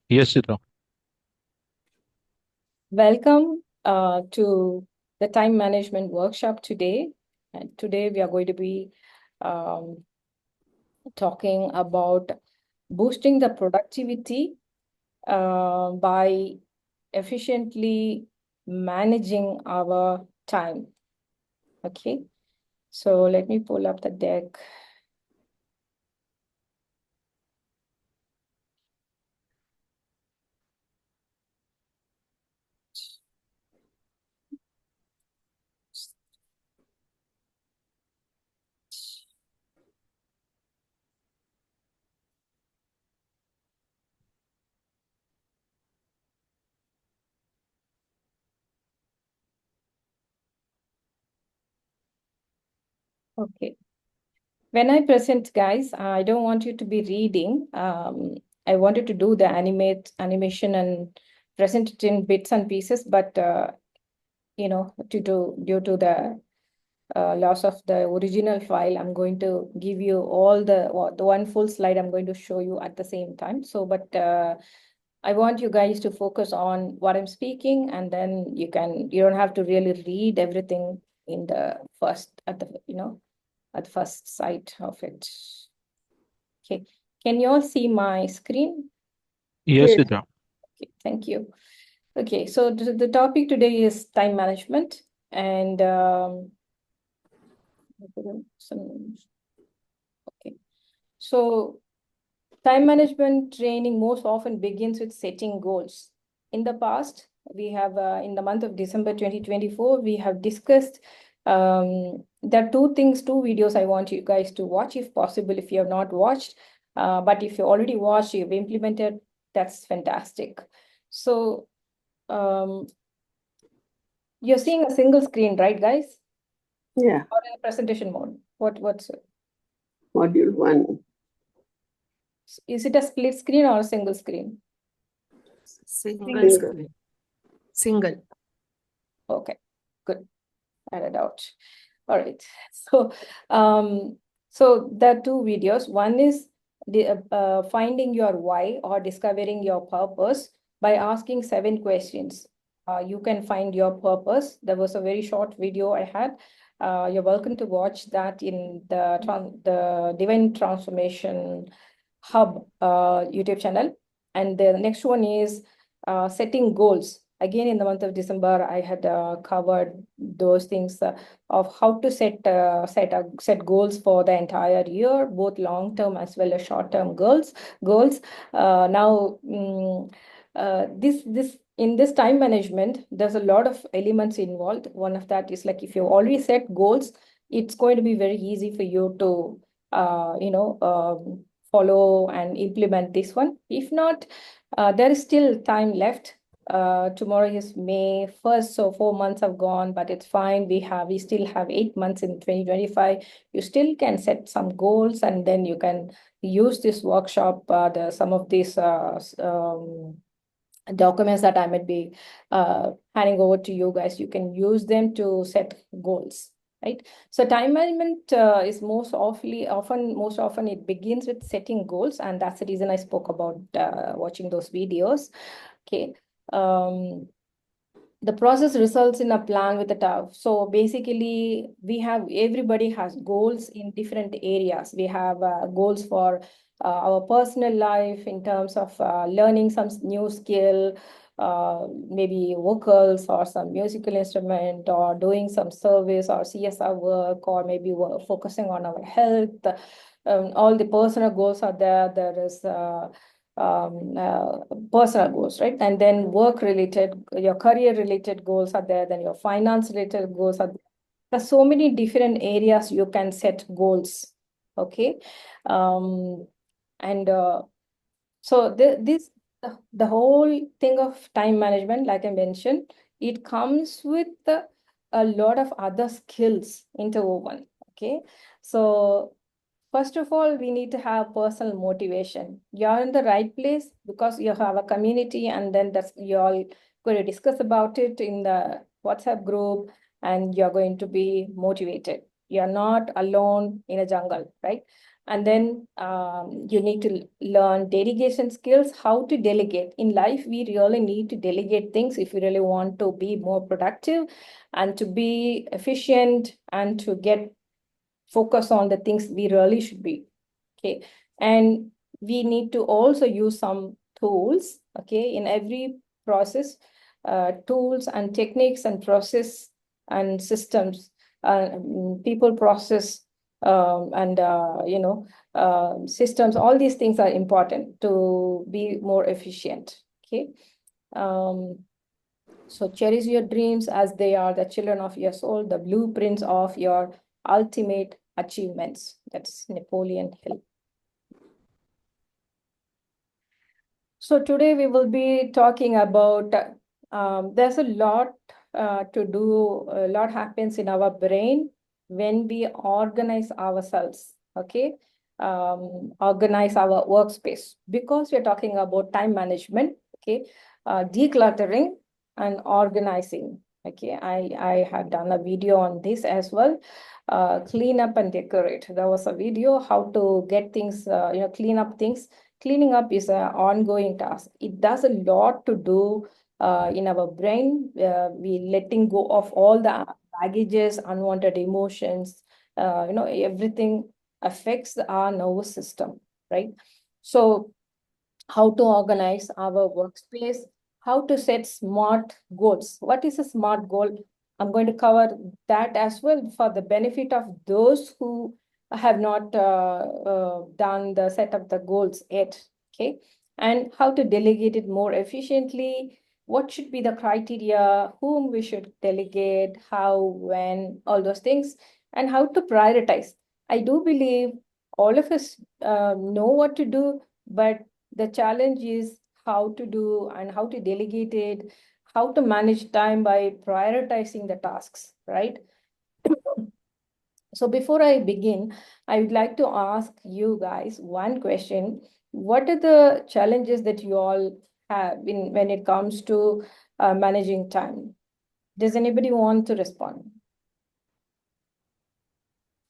Yes, Chitra. Welcome to the time management workshop today. And today we are going to be um, talking about boosting the productivity by efficiently managing our time. Okay, so let me pull up the deck. Okay. When I present, guys, I don't want you to be reading. I wanted to do the animation and present it in bits and pieces, but due to the loss of the original file, I'm going to give you all the one full slide I'm going to show you at the same time. So, but I want you guys to focus on what I'm speaking, and then you don't have to really read everything in the first at the first sight of it. Okay, can you all see my screen? Yes, Yes. Chitra. Okay, thank you. Okay, so the topic today is time management, and okay, so time management training most often begins with setting goals. In the past, we have in the month of December 2024, we have discussed there are two videos I want you guys to watch if possible, if you have not watched. But if you already watched, you've implemented, that's fantastic. So you're seeing a single screen, right, guys? Yeah. Or in a presentation mode? What's it? Module 1. Is it a split screen or a single screen? Single screen. Single. Okay, good. Add it out. All right. So, so there are two videos. One is the finding your why or discovering your purpose by asking 7 questions. You can find your purpose. There was a very short video I had. You're welcome to watch that in the Divine Transformation Hub YouTube channel. And the next one is setting goals. Again, in the month of December, I had covered those things of how to set goals for the entire year, both long-term as well as short-term goals. Now, this in this time management, there's a lot of elements involved. One of that is like if you already set goals, it's going to be very easy for you to follow and implement this one. If not, there is still time left. Tomorrow is May 1st, so 4 months have gone, but it's fine. We still have 8 months in 2025. You still can set some goals, and then you can use this workshop, some of these documents that I might be handing over to you guys. You can use them to set goals. Right. So time management is most often it begins with setting goals, and that's the reason I spoke about watching those videos. Okay. The process results in a plan with a task. So basically, everybody has goals in different areas. We have goals for our personal life in terms of learning some new skill, maybe vocals or some musical instrument, or doing some service or CSR work, or maybe we're focusing on our health. All the personal goals are there. There is personal goals, right? And then work related, your career related goals are there, then your finance related goals are there. There's so many different areas you can set goals. Okay. And so the whole thing of time management, like I mentioned, it comes with a lot of other skills interwoven. Okay. So first of all, we need to have personal motivation. You're in the right place because you have a community, and then you're all going to discuss about it in the WhatsApp group, and you're going to be motivated. You're not alone in a jungle, right? And then you need to learn delegation skills, how to delegate. In life, we really need to delegate things if we really want to be more productive and to be efficient and to get focus on the things we really should be. Okay. And we need to also use some tools, okay, in every process, tools and techniques and process and systems, people, process, and systems. All these things are important to be more efficient. Okay. So cherish your dreams as they are the children of your soul, the blueprints of your ultimate achievements. That's Napoleon Hill. So today we will be talking about, there's a lot to do, a lot happens in our brain when we organize ourselves, okay? Organize our workspace, because we're talking about time management, okay? Decluttering and organizing, okay? I have done a video on this as well. Clean up and decorate. There was a video how to get things, clean up things. Cleaning up is an ongoing task. It does a lot to do in our brain. We letting go of all the baggages, unwanted emotions, everything affects our nervous system, right? So how to organize our workspace, how to set SMART goals. What is a SMART goal? I'm going to cover that as well for the benefit of those who have not done the set of the goals yet, okay? And how to delegate it more efficiently, what should be the criteria, whom we should delegate, how, when, all those things, and how to prioritize. I do believe all of us know what to do, but the challenge is how to do and how to delegate it, how to manage time by prioritizing the tasks, right? So before I begin, I would like to ask you guys one question. What are the challenges that you all have when it comes to managing time? Does anybody want to respond?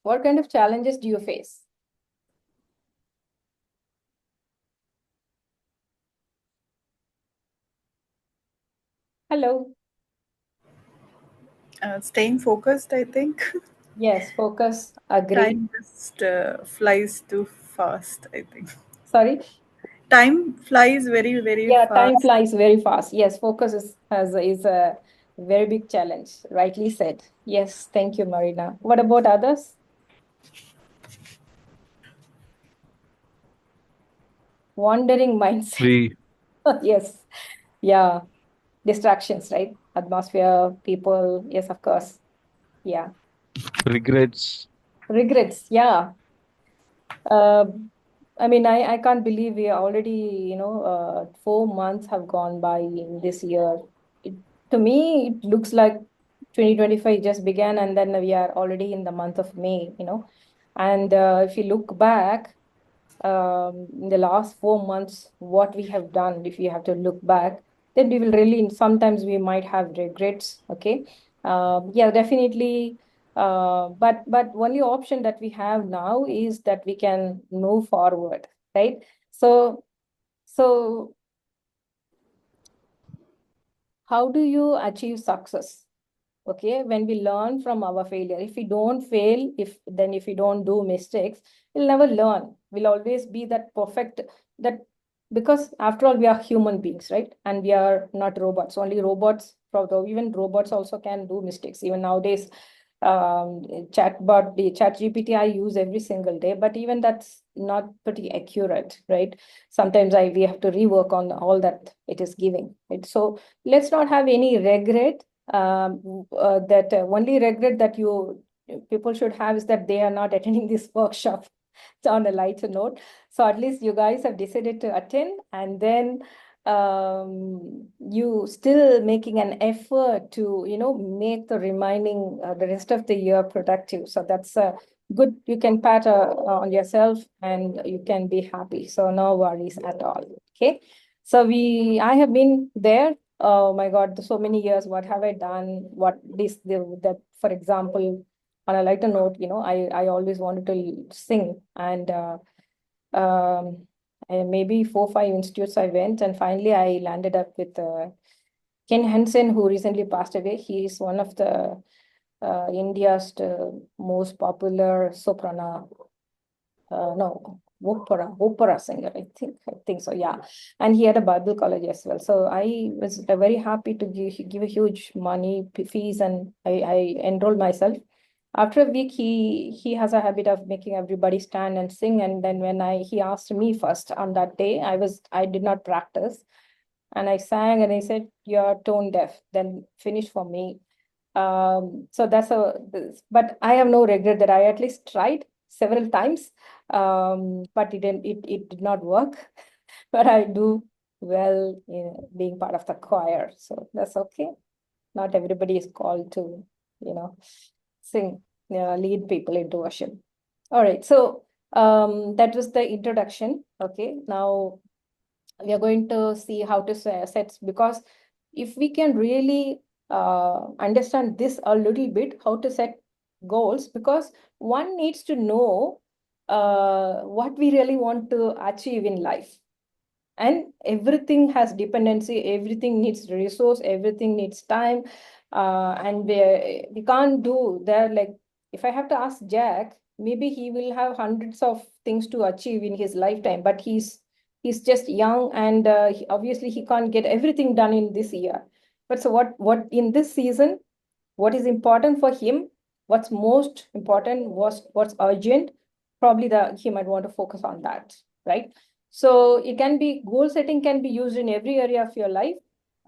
What kind of challenges do you face? Hello. Staying focused, I think. Yes, focus, agree. Time just flies too fast, I think. Sorry? Time flies very, very Yeah, time fast. flies very fast. Yes, focus is a very big challenge, rightly said. Yes, thank you, Marina. What about others? Wandering mindset. Free Yes, yeah. Distractions, right? Atmosphere, people. Yes, of course. Yeah. regrets. Regrets. Yeah. Uh, I mean, I can't believe we are already, 4 months have gone by in this year. It, to me, it looks like 2025 just began, and then we are already in the month of May. And if you look back, in the last 4 months, what we have done, if you have to look back, then we will really, sometimes we might have regrets, okay? Yeah, definitely. But only option that we have now is that we can move forward, right? So how do you achieve success? Okay, when we learn from our failure, if we don't fail, if we don't do mistakes, we'll never learn. We'll always be that perfect, that, because after all we are human beings, right? And we are not robots. Only robots, even robots also can do mistakes. Even nowadays, the chat GPT I use every single day, but even that's not pretty accurate, right? Sometimes we have to rework on all that it is giving, right? So let's not have any regret. That only regret that people should have is that they are not attending this workshop. On a lighter note, so at least you guys have decided to attend, and then you still making an effort to make the remaining the rest of the year productive. So that's good. You can pat on yourself and you can be happy, so no worries at all. Okay, so I have been there. Oh my God, so many years. What have I done? What this, that, for example, on a lighter note, I always wanted to sing, and maybe 4 or 5 institutes I went, and finally I landed up with Ken Henson, who recently passed away. He is one of the India's most popular soprano, no, opera singer, I think so, yeah. And he had a Bible college as well. So I was very happy to give a huge money fees, and I enrolled myself. After a week, he has a habit of making everybody stand and sing. And then when he asked me first on that day, I did not practice. And I sang, and he said, "You're tone deaf, then finish for me." So but I have no regret that I at least tried several times, but it did not work. But I do well in being part of the choir, so that's okay. Not everybody is called to, sing, lead people into worship. All right, so that was the introduction. Okay, now we are going to see how to set, because if we can really understand this a little bit, how to set goals, because one needs to know what we really want to achieve in life. And everything has dependency, everything needs resource, everything needs time. And we can't do there. Like, if I have to ask Jack, maybe he will have hundreds of things to achieve in his lifetime, but he's just young, and obviously he can't get everything done in this year. But so what in this season, what is important for him, what's most important, what's urgent, probably he might want to focus on that, right? So it can be, goal setting can be used in every area of your life.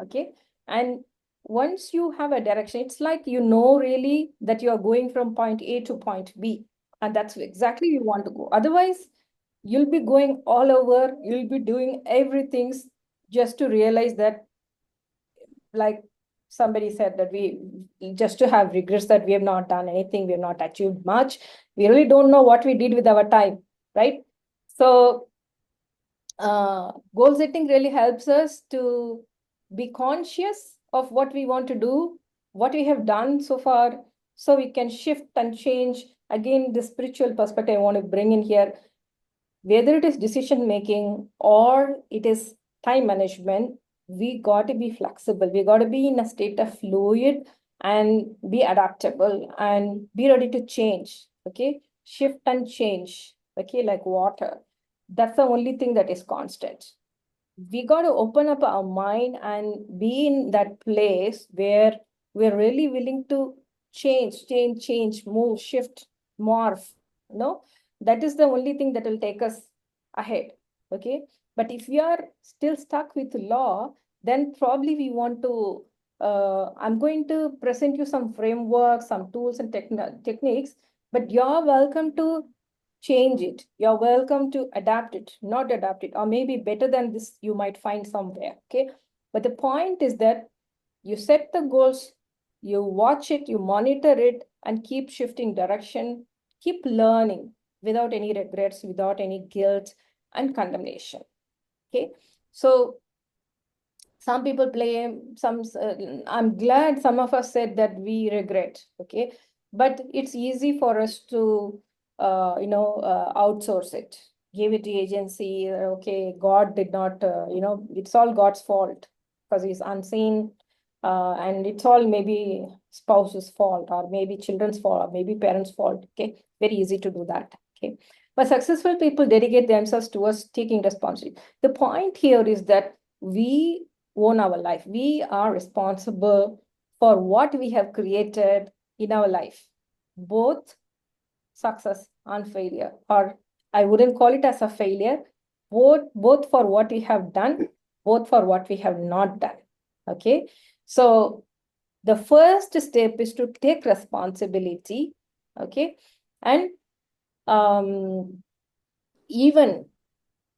Okay. And once you have a direction, it's like, really that you are going from point A to point B, and that's exactly you want to go. Otherwise, you'll be going all over, you'll be doing everything just to realize that, like somebody said, that we just to have regrets that we have not done anything, we have not achieved much, we really don't know what we did with our time, right? So goal setting really helps us to be conscious of what we want to do, what we have done so far, so we can shift and change. Again, the spiritual perspective I want to bring in here, whether it is decision making or it is time management, we got to be flexible. We got to be in a state of fluid and be adaptable and be ready to change. Okay, shift and change. Okay, like water. That's the only thing that is constant. We got to open up our mind and be in that place where we're really willing to change, move, shift, morph. That is the only thing that will take us ahead. Okay. But if we are still stuck with law, then probably we want to, I'm going to present you some frameworks, some tools and techniques, but you're welcome to change it. You're welcome to adapt it, not adapt it, or maybe better than this, you might find somewhere. Okay. But the point is that you set the goals, you watch it, you monitor it, and keep shifting direction, keep learning without any regrets, without any guilt and condemnation. Okay. So some people I'm glad some of us said that we regret. Okay. But it's easy for us to, outsource it, give it the agency. Okay. God did not, it's all God's fault because he's unseen. And it's all maybe spouse's fault, or maybe children's fault, or maybe parents' fault. Okay. Very easy to do that. Okay. But successful people dedicate themselves towards taking responsibility. The point here is that we own our life. We are responsible for what we have created in our life, both success and failure. Or I wouldn't call it as a failure, both for what we have done, both for what we have not done. Okay. So the first step is to take responsibility. Okay. And even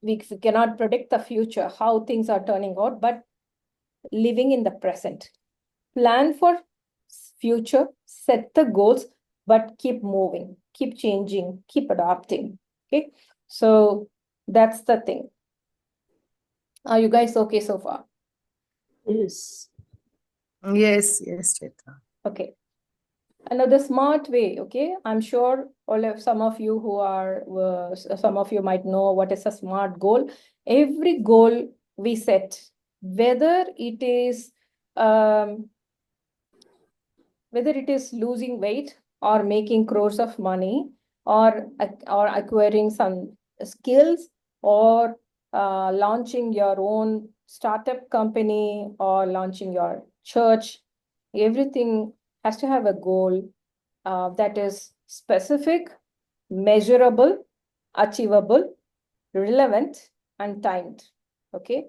we cannot predict the future, how things are turning out, but living in the present. Plan for future, set the goals, but keep moving, keep changing, keep adapting. Okay. So that's the thing. Are you guys okay so far? Yes. Yes, Chaitra. Okay. Another smart way, okay? I'm sure some of you some of you might know what is a SMART goal. Every goal we set, whether it is um, losing weight or making crores of money or acquiring some skills or launching your own startup company or launching your church, everything has to have a goal that is specific, measurable, achievable, relevant, and timed. Okay.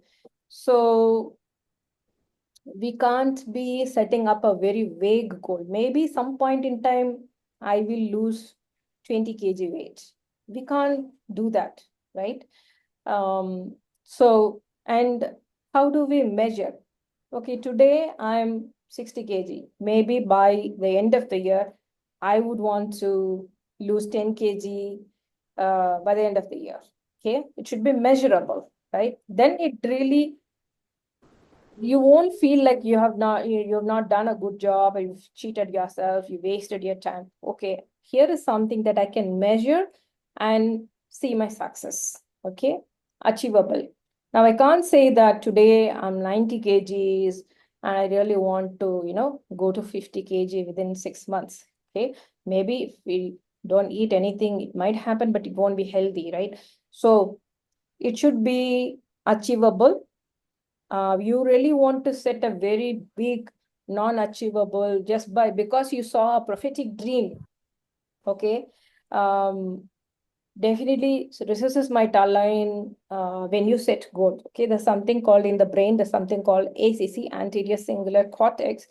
So we can't be setting up a very vague goal. Maybe some point in time, I will lose 20 kg weight. We can't do that, right? And how do we measure? Okay, today I'm 60 kg. Maybe by the end of the year, I would want to lose 10 kg by the end of the year. Okay, it should be measurable, right? Then it really, you won't feel like you have not done a good job, or you've cheated yourself, you wasted your time. Okay, here is something that I can measure and see my success. Okay, achievable. Now I can't say that today I'm 90 kgs and I really want to, go to 50 kg within 6 months. Okay, maybe if we don't eat anything, it might happen, but it won't be healthy, right? So it should be achievable. You really want to set a very big non-achievable just because you saw a prophetic dream. Okay. Definitely, so resources might align when you set goals. Okay, there's something called in the brain, there's something called ACC, anterior cingulate cortex.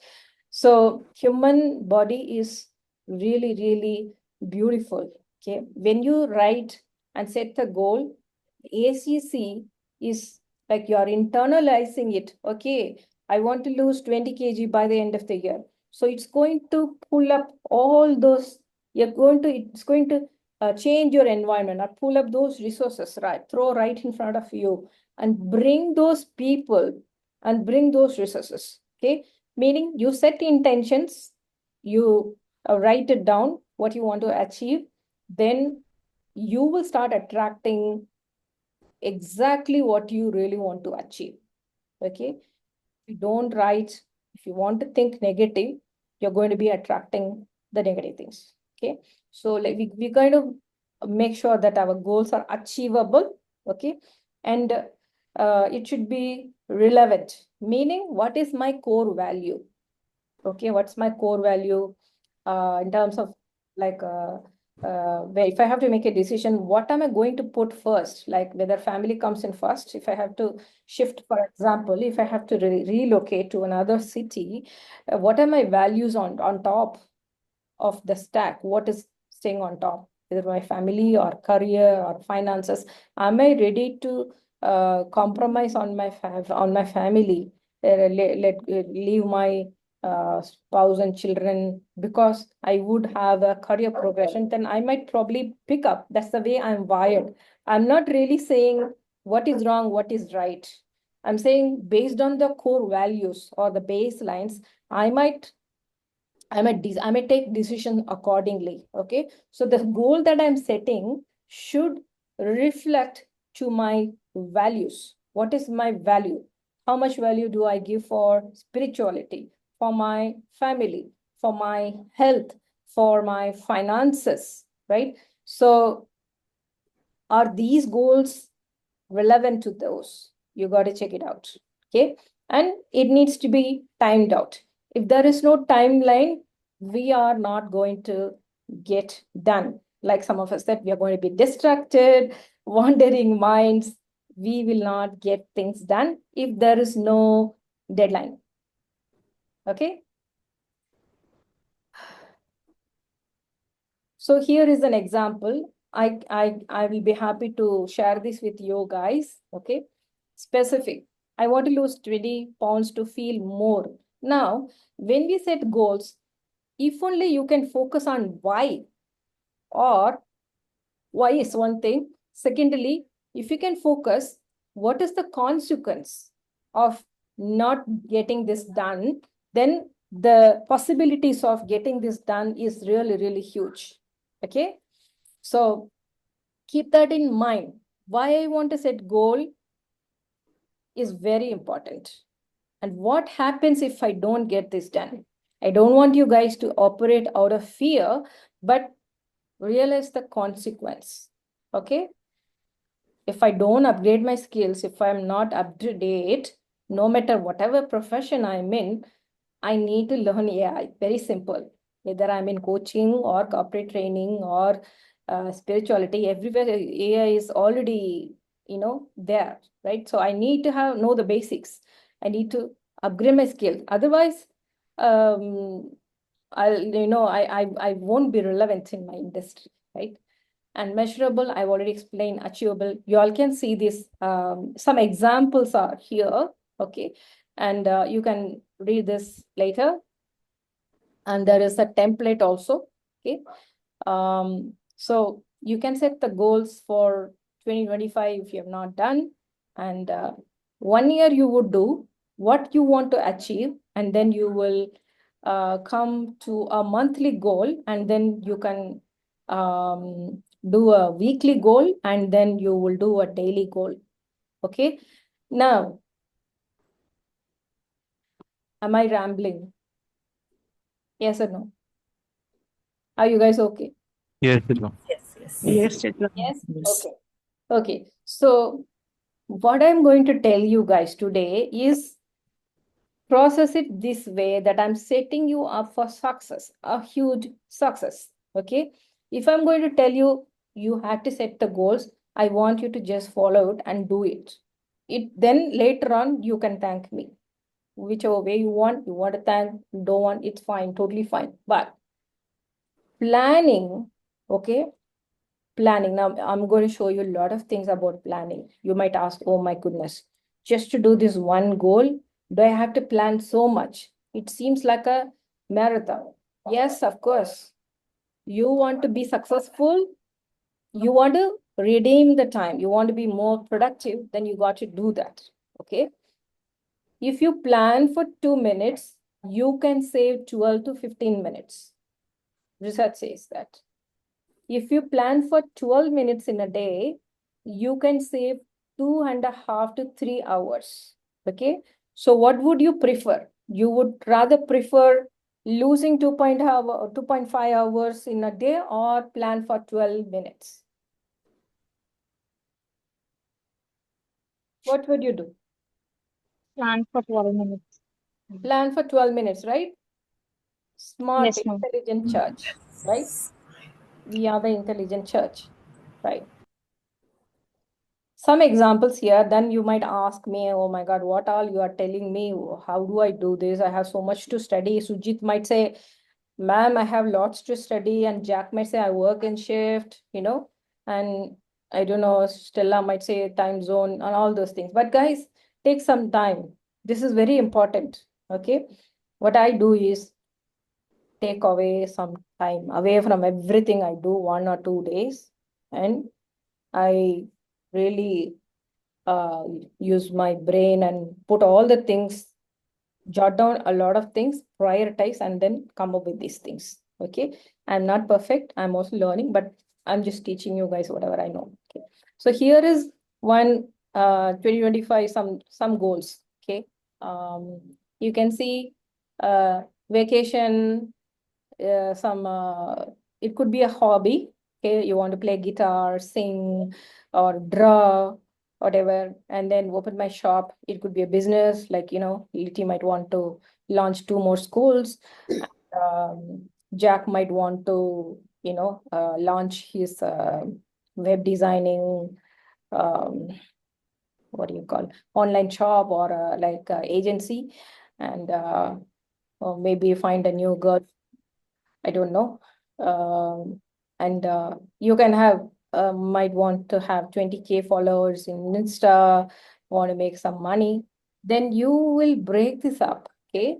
So human body is really, really beautiful. Okay, when you write and set the goal, ACC is like you're internalizing it. Okay, I want to lose 20 kg by the end of the year. So it's going to pull up all those, it's going to change your environment or pull up those resources, right? Throw right in front of you and bring those people and bring those resources. Okay, meaning you set intentions, you write it down what you want to achieve, then you will start attracting exactly what you really want to achieve. Okay, if you don't write, if you want to think negative, you're going to be attracting the negative things. Okay, so like we kind of make sure that our goals are achievable. Okay, and it should be relevant, meaning what is my core value? Okay, what's my core value in terms of like where if I have to make a decision, what am I going to put first? Like whether family comes in first, if I have to shift, for example, if I have to relocate to another city, what are my values on top of the stack? What is staying on top? Whether my family or career or finances, am I ready to compromise on my family? Leave my spouse and children because I would have a career progression, then I might probably pick up. That's the way I'm wired. I'm not really saying what is wrong, what is right. I'm saying based on the core values or the baselines, I might I may take decision accordingly. Okay. So the goal that I'm setting should reflect to my values. What is my value? How much value do I give for spirituality, for my family, for my health, for my finances, right? So are these goals relevant to those? You got to check it out. Okay. And it needs to be timed out. If there is no timeline, we are not going to get done. Like some of us said, we are going to be distracted, wandering minds. We will not get things done if there is no deadline. Okay. So here is an example. I will be happy to share this with you guys. Okay. Specific. I want to lose 20 pounds to feel more. Now, when we set goals, if only you can focus on why, or why is one thing. Secondly, if you can focus, what is the consequence of not getting this done, then the possibilities of getting this done is really, really huge. Okay. So keep that in mind. Why I want to set goal is very important. And what happens if I don't get this done? I don't want you guys to operate out of fear, but realize the consequence. Okay. If I don't upgrade my skills, if I'm not up to date, no matter whatever profession I'm in, I need to learn AI. Very simple. Whether I'm in coaching or corporate training or spirituality, everywhere AI is already, there, right? So I need to know the basics. I need to upgrade my skill. Otherwise, I won't be relevant in my industry, right? And measurable, I've already explained. Achievable, you all can see this. Some examples are here, okay? And you can read this later. And there is a template also, okay? So you can set the goals for 2025 if you have not done. And 1 year you would do what you want to achieve, and then you will come to a monthly goal, and then you can do a weekly goal, and then you will do a daily goal. Okay. Now, am I rambling? Yes or no? Are you guys okay? Yes, Chitra. Yes, yes. Yes, Chitra. Yes. Yes. Okay. Okay. So what I'm going to tell you guys today is process it this way, that I'm setting you up for success, a huge success. Okay. If I'm going to tell you, you have to set the goals, I want you to just follow it and do it. Then later on, you can thank me. Whichever way you want to thank, don't want, it's fine, totally fine. But planning, okay, planning. Now, I'm going to show you a lot of things about planning. You might ask, oh my goodness, just to do this one goal, do I have to plan so much? It seems like a marathon. Yes, of course. You want to be successful, you want to redeem the time, you want to be more productive, then you got to do that. Okay. If you plan for 2 minutes, you can save 12 to 15 minutes. Research says that. If you plan for 12 minutes in a day, you can save 2.5 to 3 hours. Okay. So what would you prefer? You would rather prefer losing 2.5 hours in a day, or plan for 12 minutes? What would you do? Plan for 12 minutes. Plan for 12 minutes, right? Smart, Yes, ma'am. intelligent church, right? We are the intelligent church, right? Some examples here, then you might ask me, oh my God, what all you are telling me? How do I do this? I have so much to study. Sujit might say, ma'am, I have lots to study. And Jack might say, I work in shift, and I don't know, Stella might say time zone and all those things. But guys, take some time. This is very important, okay? What I do is take away some time away from everything I do 1 or 2 days, and I really use my brain and put all the things, jot down a lot of things, prioritize, and then come up with these things. Okay. I'm not perfect. I'm also learning, but I'm just teaching you guys whatever I know. Okay. So here is one 2025, some goals. Okay. You can see vacation, it could be a hobby. Okay, you want to play guitar, sing, or draw, whatever, and then open my shop. It could be a business, like, Liti might want to launch 2 more schools. Jack might want to, launch his web designing, um, what do you call, online shop, or like agency, and or maybe find a new girl, I don't know. And you can have, might want to have 20K followers in Insta, want to make some money. Then you will break this up. Okay.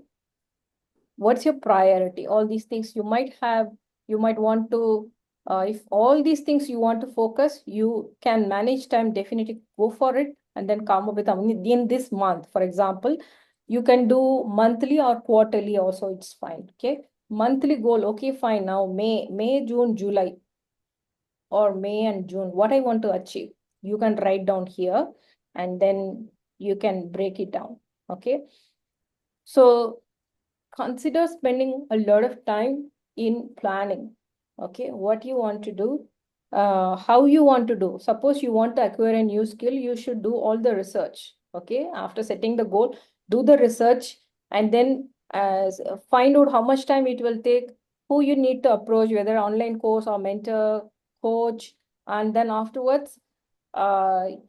What's your priority? All these things you might have, you might want to, if all these things you want to focus, you can manage time, definitely go for it, and then come up with in this month. For example, You can do monthly or quarterly also, it's fine. Okay. Monthly goal, okay, fine. Now May, June, July, or May and June, what I want to achieve. You can write down here and then you can break it down. Okay. So consider spending a lot of time in planning. Okay, what you want to do, how you want to do. Suppose you want to acquire a new skill, you should do all the research. Okay, after setting the goal, do the research and then find out how much time it will take, who you need to approach, whether online course or mentor, coach, and then afterwards,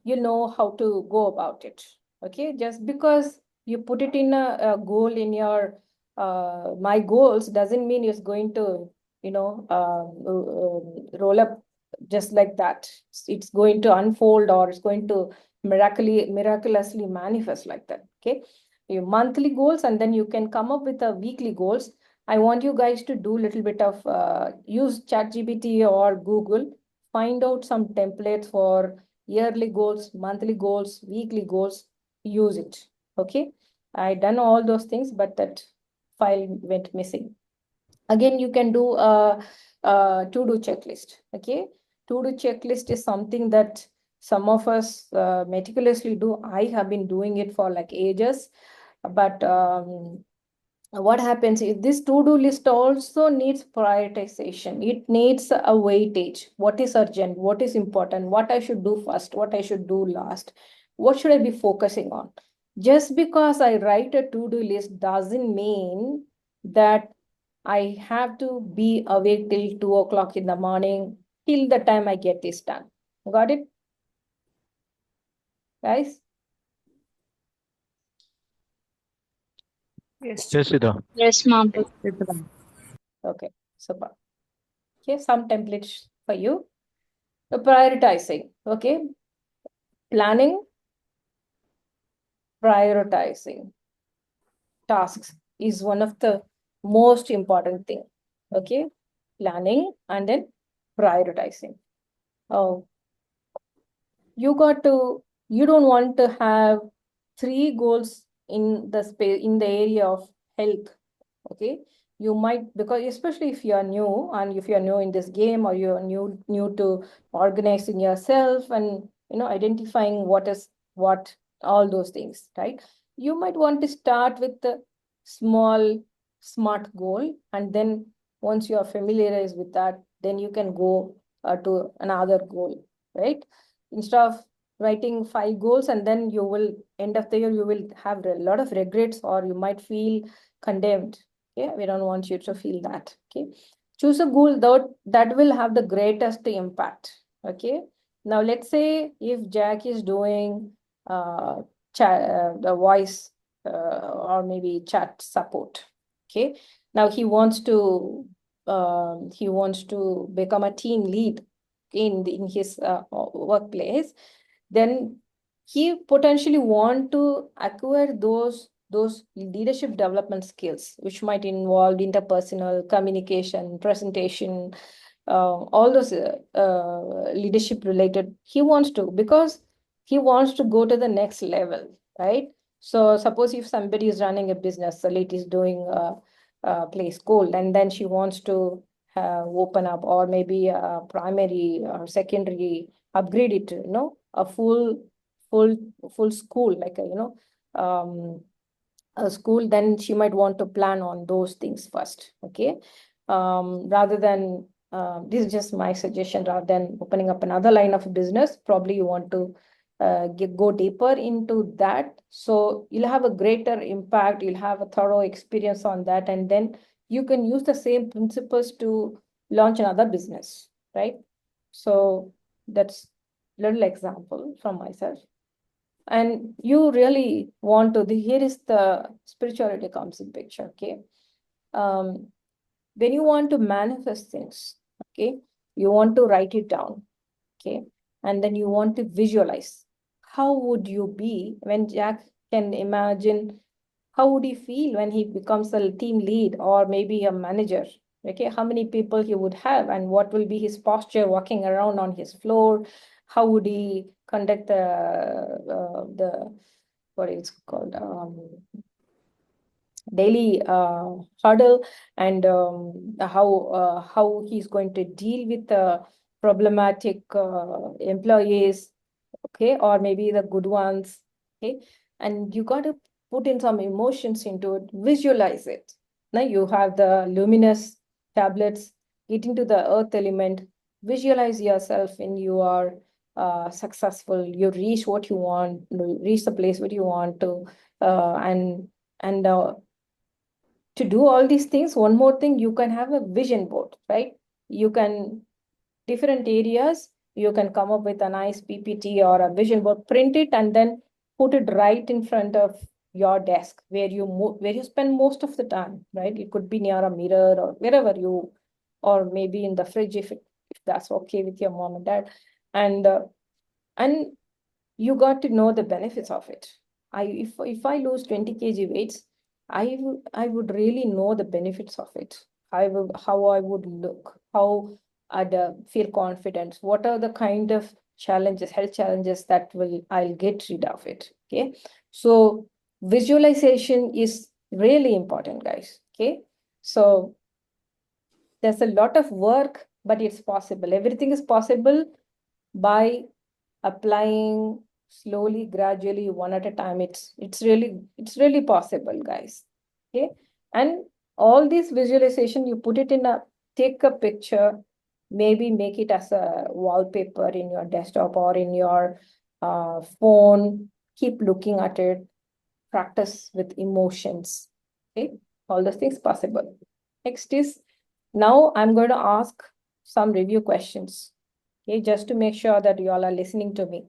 you know how to go about it. Okay, just because you put it in a goal in your my goals doesn't mean it's going to, roll up just like that. It's going to unfold or it's going to miraculously manifest like that. Okay, your monthly goals, and then you can come up with a weekly goals. I want you guys to do a little bit of use ChatGPT or Google, find out some templates for yearly goals, monthly goals, weekly goals, use it. Okay, I done all those things, but that file went missing. Again, you can do a to-do checklist. Okay, to-do checklist is something that some of us meticulously do. I have been doing it for like ages, but what happens is this to-do list also needs prioritization. It needs a weightage. What is urgent? What is important? What I should do first? What I should do last? What should I be focusing on? Just because I write a to-do list doesn't mean that I have to be awake till 2 o'clock in the morning till the time I get this done. Got it, guys? Yes. Yes, Siddha. Yes, ma'am. Siddha. Okay, super. Okay, some templates for you. The prioritizing, okay? Planning, prioritizing tasks is one of the most important thing. Okay, planning and then prioritizing. Oh, you don't want to have 3 goals in the space in the area of health. Okay, you might, because especially if you are new and if you are new in this game, or you're new to organizing yourself and identifying what is what, all those things, right? You might want to start with the small SMART goal, and then once you are familiarized with that, then you can go to another goal, right? Instead of writing 5 goals and then you will end of the year you will have a lot of regrets, or you might feel condemned. Okay, we don't want you to feel that. Okay, choose a goal that will have the greatest impact. Okay, now let's say if Jack is doing the voice or maybe chat support. Okay, now he wants to become a team lead in his workplace. Then he potentially want to acquire those leadership development skills, which might involve interpersonal communication, presentation, all those leadership related. He wants to, because he wants to go to the next level, right? So suppose if somebody is running a business, a lady is doing play school, and then she wants to open up, or maybe a primary or secondary, upgrade it to, a full full school, like a school. Then she might want to plan on those things first. Okay, rather than this is just my suggestion, rather than opening up another line of business, probably you want to go deeper into that, so you'll have a greater impact, you'll have a thorough experience on that, and then you can use the same principles to launch another business, right? So that's little example from myself. And you really want to, here is the spirituality comes in picture. Okay, when you want to manifest things, okay, you want to write it down. Okay, and then you want to visualize how would you be when Jack can imagine, how would he feel when he becomes a team lead or maybe a manager. Okay, how many people he would have, and what will be his posture walking around on his floor, how would he conduct the what is called daily hurdle, and how he's going to deal with the problematic employees, okay, or maybe the good ones, okay, and you got to put in some emotions into it, visualize it. Now you have the luminous tablets, get into the earth element, visualize yourself in you are successful, you reach what you want, reach the place what you want to, and to do all these things, one more thing, you can have a vision board, right? You can, different areas, you can come up with a nice PPT or a vision board, print it, and then put it right in front of your desk where you spend most of the time, right? It could be near a mirror or wherever you, or maybe in the fridge if that's okay with your mom and dad, and you got to know the benefits of it. If I lose 20 kg weights, I would really know the benefits of it. How I would look, how I'd feel confident. What are the kind of challenges, health challenges that I'll get rid of it. Okay, so visualization is really important, guys. Okay, so there's a lot of work, but it's possible. Everything is possible by applying slowly, gradually, one at a time. It's really possible, guys. Okay, and all this visualization, you put it in take a picture, maybe make it as a wallpaper in your desktop or in your phone. Keep looking at it, practice with emotions. Okay, all those things possible. Next is, now I'm going to ask some review questions. Okay, just to make sure that you all are listening to me.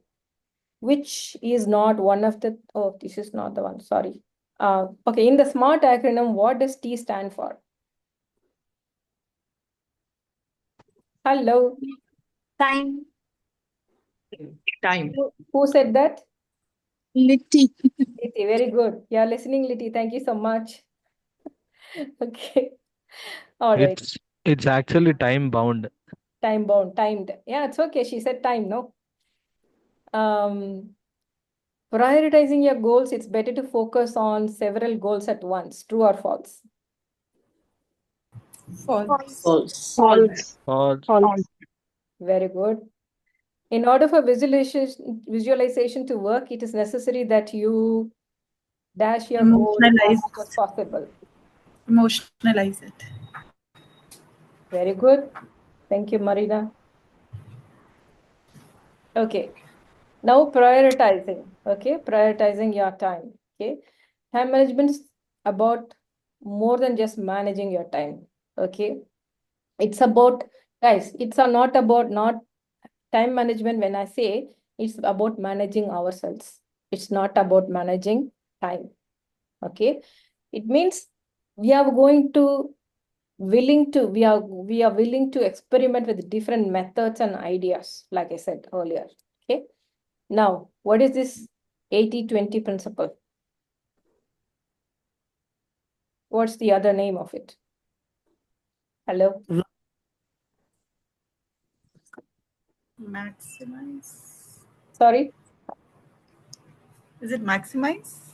Which is not one of the, oh, this is not the one, sorry. Okay, in the SMART acronym, what does T stand for? Hello, Time. Time. who said that? Litty. Liti, very good. Yeah, listening, Liti. Thank you so much. Okay, all right. It's actually time bound. Time bound, timed. Yeah, it's okay. She said time, no? Prioritizing your goals, it's better to focus on several goals at once. True or false? False. False. False. Or False. Very good. In order for visualization to work, it is necessary that you dash your goal as Emotionalize. much as possible. Emotionalize it. Very good. Thank you, Marina. Okay. Now prioritizing. Okay. Prioritizing your time. Okay. Time management is about more than just managing your time. Okay. It's about, guys, it's not about not time management. When I say it's about managing ourselves, it's not about managing time. Okay. It means we are willing to experiment with different methods and ideas, like I said earlier. Okay. Now, what is this 80-20 principle? What's the other name of it? Hello? Maximize. Sorry? Is it maximize?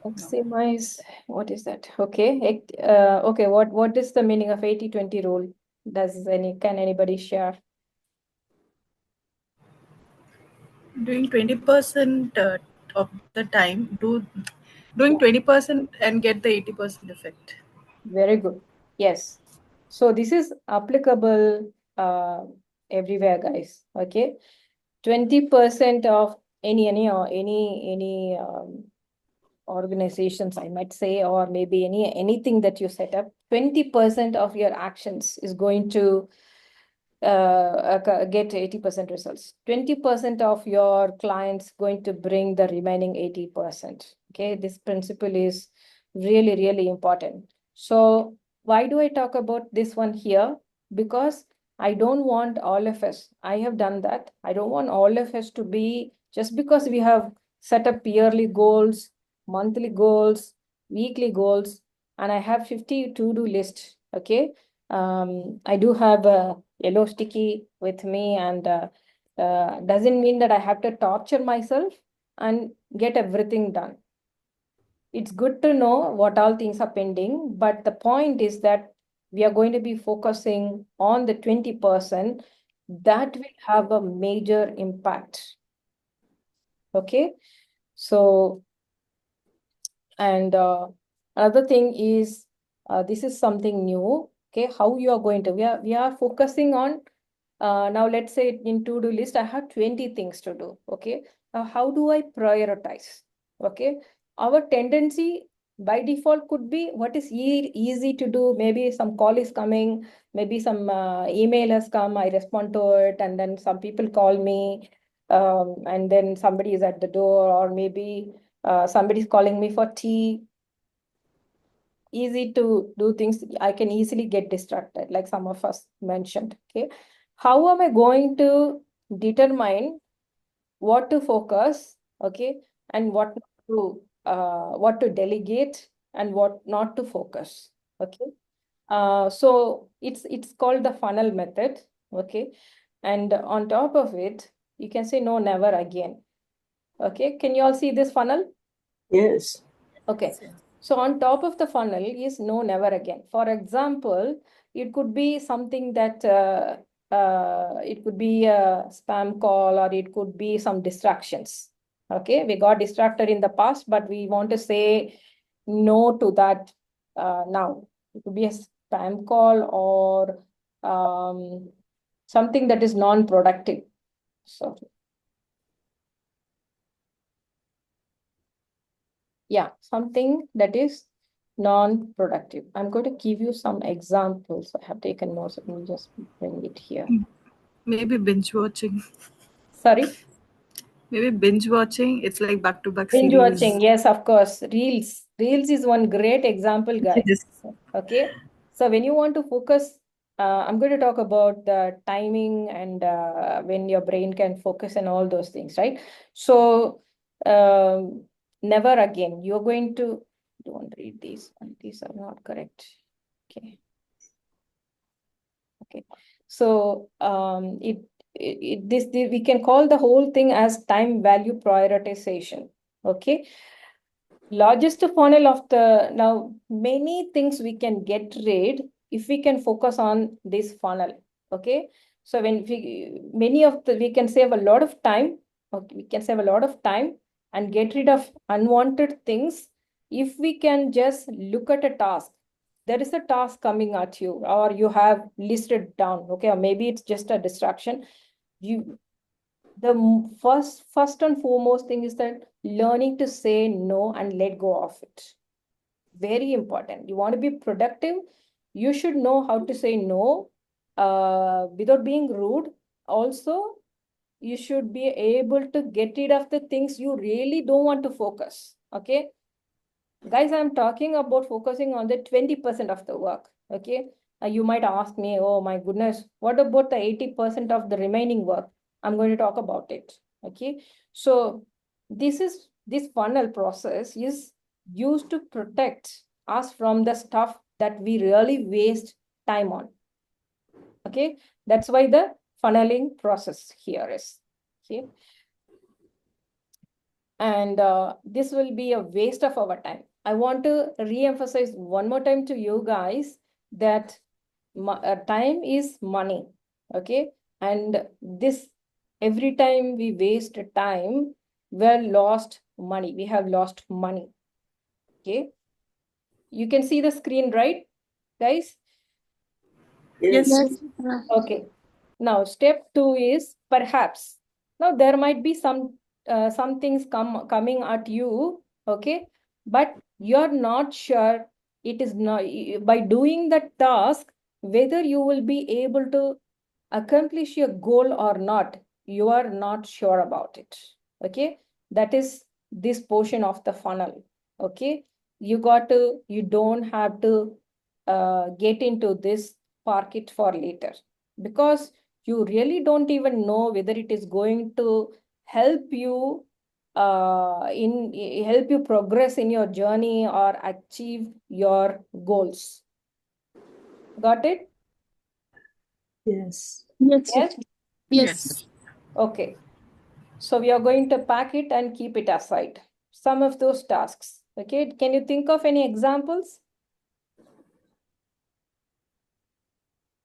Maximize. What is that? Okay. Okay. What is the meaning of 80-20 rule? Can anybody share? Doing 20% of the time, doing 20% and get the 80% effect. Very good. Yes. So this is applicable everywhere, guys. Okay. 20% of any organizations, I might say, or maybe anything that you set up, 20% of your actions is going to get 80% results. 20% of your clients going to bring the remaining 80%. Okay, this principle is really, really important. So why do I talk about this one here? Because I don't want all of us, I have done that. I don't want all of us to be, just because we have set up yearly goals, monthly goals, weekly goals, and I have 50 to-do list. Okay. I do have a yellow sticky with me, and doesn't mean that I have to torture myself and get everything done. it's good to know what all things are pending, but the point is that we are going to be focusing on the 20% that will have a major impact. Okay, so, and another thing is, this is something new. Okay, how you are going to, we are focusing on, now let's say in to-do list, I have 20 things to do. Okay, now how do I prioritize? Okay, our tendency by default could be what is easy to do. Maybe some call is coming, maybe some email has come, I respond to it, and then some people call me, and then somebody is at the door, or maybe somebody's calling me for tea. Easy to do things. I can easily get distracted, like some of us mentioned. Okay, how am I going to determine what to focus? Okay, and what to delegate and what not to focus. Okay, so it's called the funnel method. Okay, and on top of it, you can say no, never again. Okay, can you all see this funnel? Yes. Okay, so on top of the funnel is no, never again. For example, it could be something that it could be a spam call, or it could be some distractions. Okay, we got distracted in the past, but we want to say no to that now. It could be a spam call, or something that is non-productive. So yeah, something that is non-productive. I'm going to give you some examples. I have taken notes. Let me just bring it here. Maybe binge watching. Sorry? Maybe binge watching. It's like back-to-back Binge series. watching. Yes, of course. Reels. Reels is one great example, guys. Yes. Okay. So when you want to focus, I'm going to talk about the timing and when your brain can focus and all those things, right? So never again. You're going to, don't read these. These are not correct. Okay. Okay. So this we can call the whole thing as time value prioritization. Okay. Largest funnel of the, now many things we can get rid if we can focus on this funnel. Okay, so when we can save a lot of time. Okay, we can save a lot of time and get rid of unwanted things if we can just look at a task. There is a task coming at you, or you have listed down. Okay, or maybe it's just a distraction. The first and foremost thing is that learning to say no and let go of it. Very important. You want to be productive, you should know how to say no without being rude. Also, you should be able to get rid of the things you really don't want to focus. Okay, guys, I'm talking about focusing on the 20% of the work. Okay, you might ask me, oh my goodness, what about the 80% of the remaining work? I'm going to talk about it. Okay, so this funnel process is used to protect us from the stuff that we really waste time on. Okay, that's why the funneling process here is. Okay, and this will be a waste of our time. I want to re-emphasize one more time to you guys that time is money. Okay, and this, every time we waste time, we're lost money. We have lost money. Okay, you can see the screen, right, guys? Yes. Yes. Okay. Now, step 2 is perhaps. Now, there might be some things coming at you, okay? But you're not sure it is not, by doing that task, whether you will be able to accomplish your goal or not. You are not sure about it, okay? That is this portion of the funnel, okay? You don't have to get into this, park it for later, because you really don't even know whether it is going to help you help you progress in your journey or achieve your goals. Got it? Yes. Yes. Yes. Yes. Okay, so we are going to pack it and keep it aside. Some of those tasks, Okay, can you think of any examples?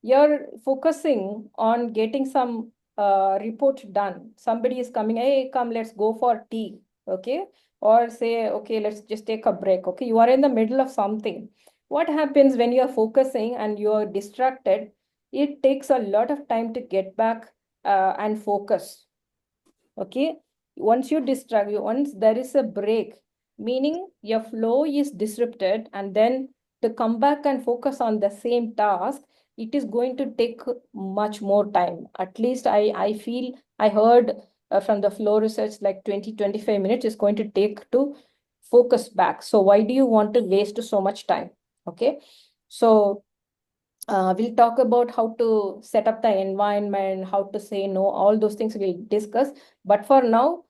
You're focusing on getting some report done. Somebody is coming, hey, come, let's go for tea. Okay. Or say, okay, let's just take a break. Okay. You are in the middle of something. What happens when you're focusing and you're distracted? It takes a lot of time to get back and focus. Okay. Once you distract, once there is a break, meaning your flow is disrupted, and then to come back and focus on the same task, it is going to take much more time. At least I feel, I heard from the flow research, like 20-25 minutes is going to take to focus back. So why do you want to waste so much time? Okay. So we'll talk about how to set up the environment, how to say no, all those things we'll discuss. But for now,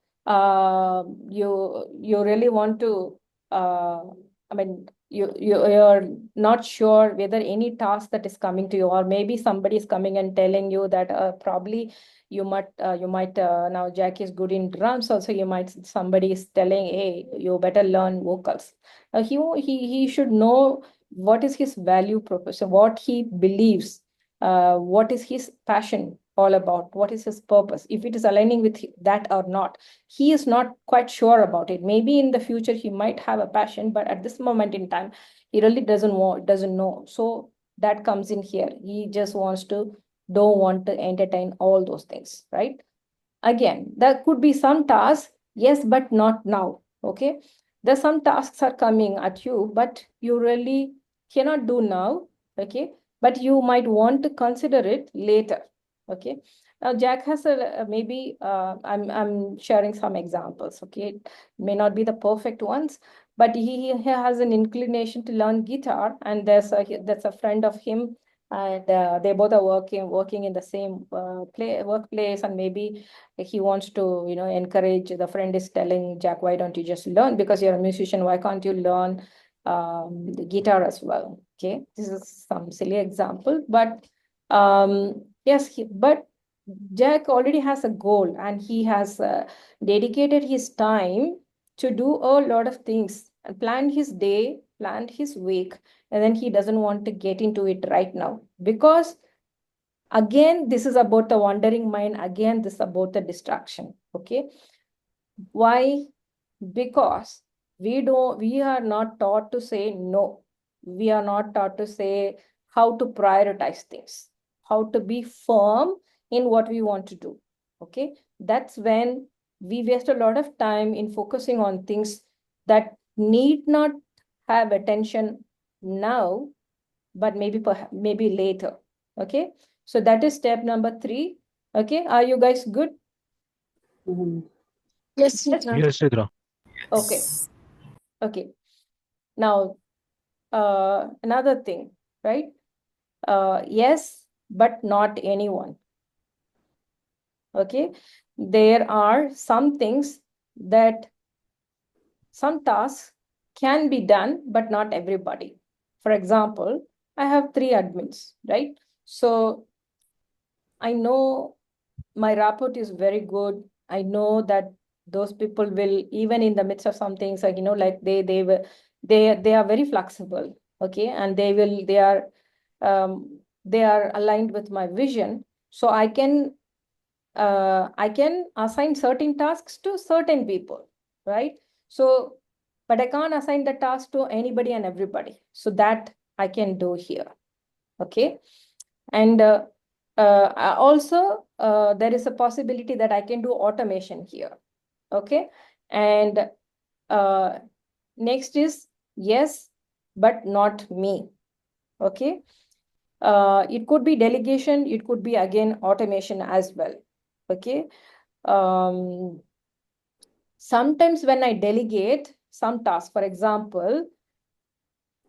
you really want to, I mean, you're not sure whether any task that is coming to you, or maybe somebody is coming and telling you that probably you might now Jack is good in drums also, you might, somebody is telling, hey, you better learn vocals. He should know what is his value proposition, what he believes, what is his passion all about, what is his purpose, if it is aligning with that or not. He is not quite sure about it. Maybe in the future he might have a passion, but at this moment in time, he really doesn't know. So that comes in here. He just don't want to entertain all those things, right? Again, there could be some tasks, yes, but not now. Okay. There's some tasks are coming at you, but you really cannot do now. Okay. But you might want to consider it later. Okay. Now Jack has maybe I'm sharing some examples. Okay. It may not be the perfect ones, but he has an inclination to learn guitar, and that's a friend of him, and they both are working in the same workplace, and maybe he wants to, encourage. The friend is telling Jack, why don't you just learn, because you're a musician, why can't you learn the guitar as well? Okay, this is some silly example, but yes, but Jack already has a goal, and he has dedicated his time to do a lot of things and planned his day, planned his week, and then he doesn't want to get into it right now, because again, this is about the wandering mind. Again, this is about the distraction. Okay. Why? Because we are not taught to say no. We are not taught to say how to prioritize things, how to be firm in what we want to do. Okay. That's when we waste a lot of time in focusing on things that need not have attention now, but maybe later. Okay. So that is step number 3. Okay. Are you guys good? Yes, Yes. Chitra. Yes, Chitra. Okay. Okay. Now, another thing, right? Yes, but not anyone. Okay. There are some things that some tasks can be done, but not everybody. For example, I have 3 admins, right? So I know my rapport is very good. I know that those people will, even in the midst of some things, like, like they are very flexible. Okay. And they are aligned with my vision. So I can assign certain tasks to certain people, right? So, but I can't assign the task to anybody and everybody. So that I can do here. Okay. And also, there is a possibility that I can do automation here. Okay. And next is yes, but not me. Okay. It could be delegation. It could be, again, automation as well. Okay. Sometimes when I delegate some task, for example,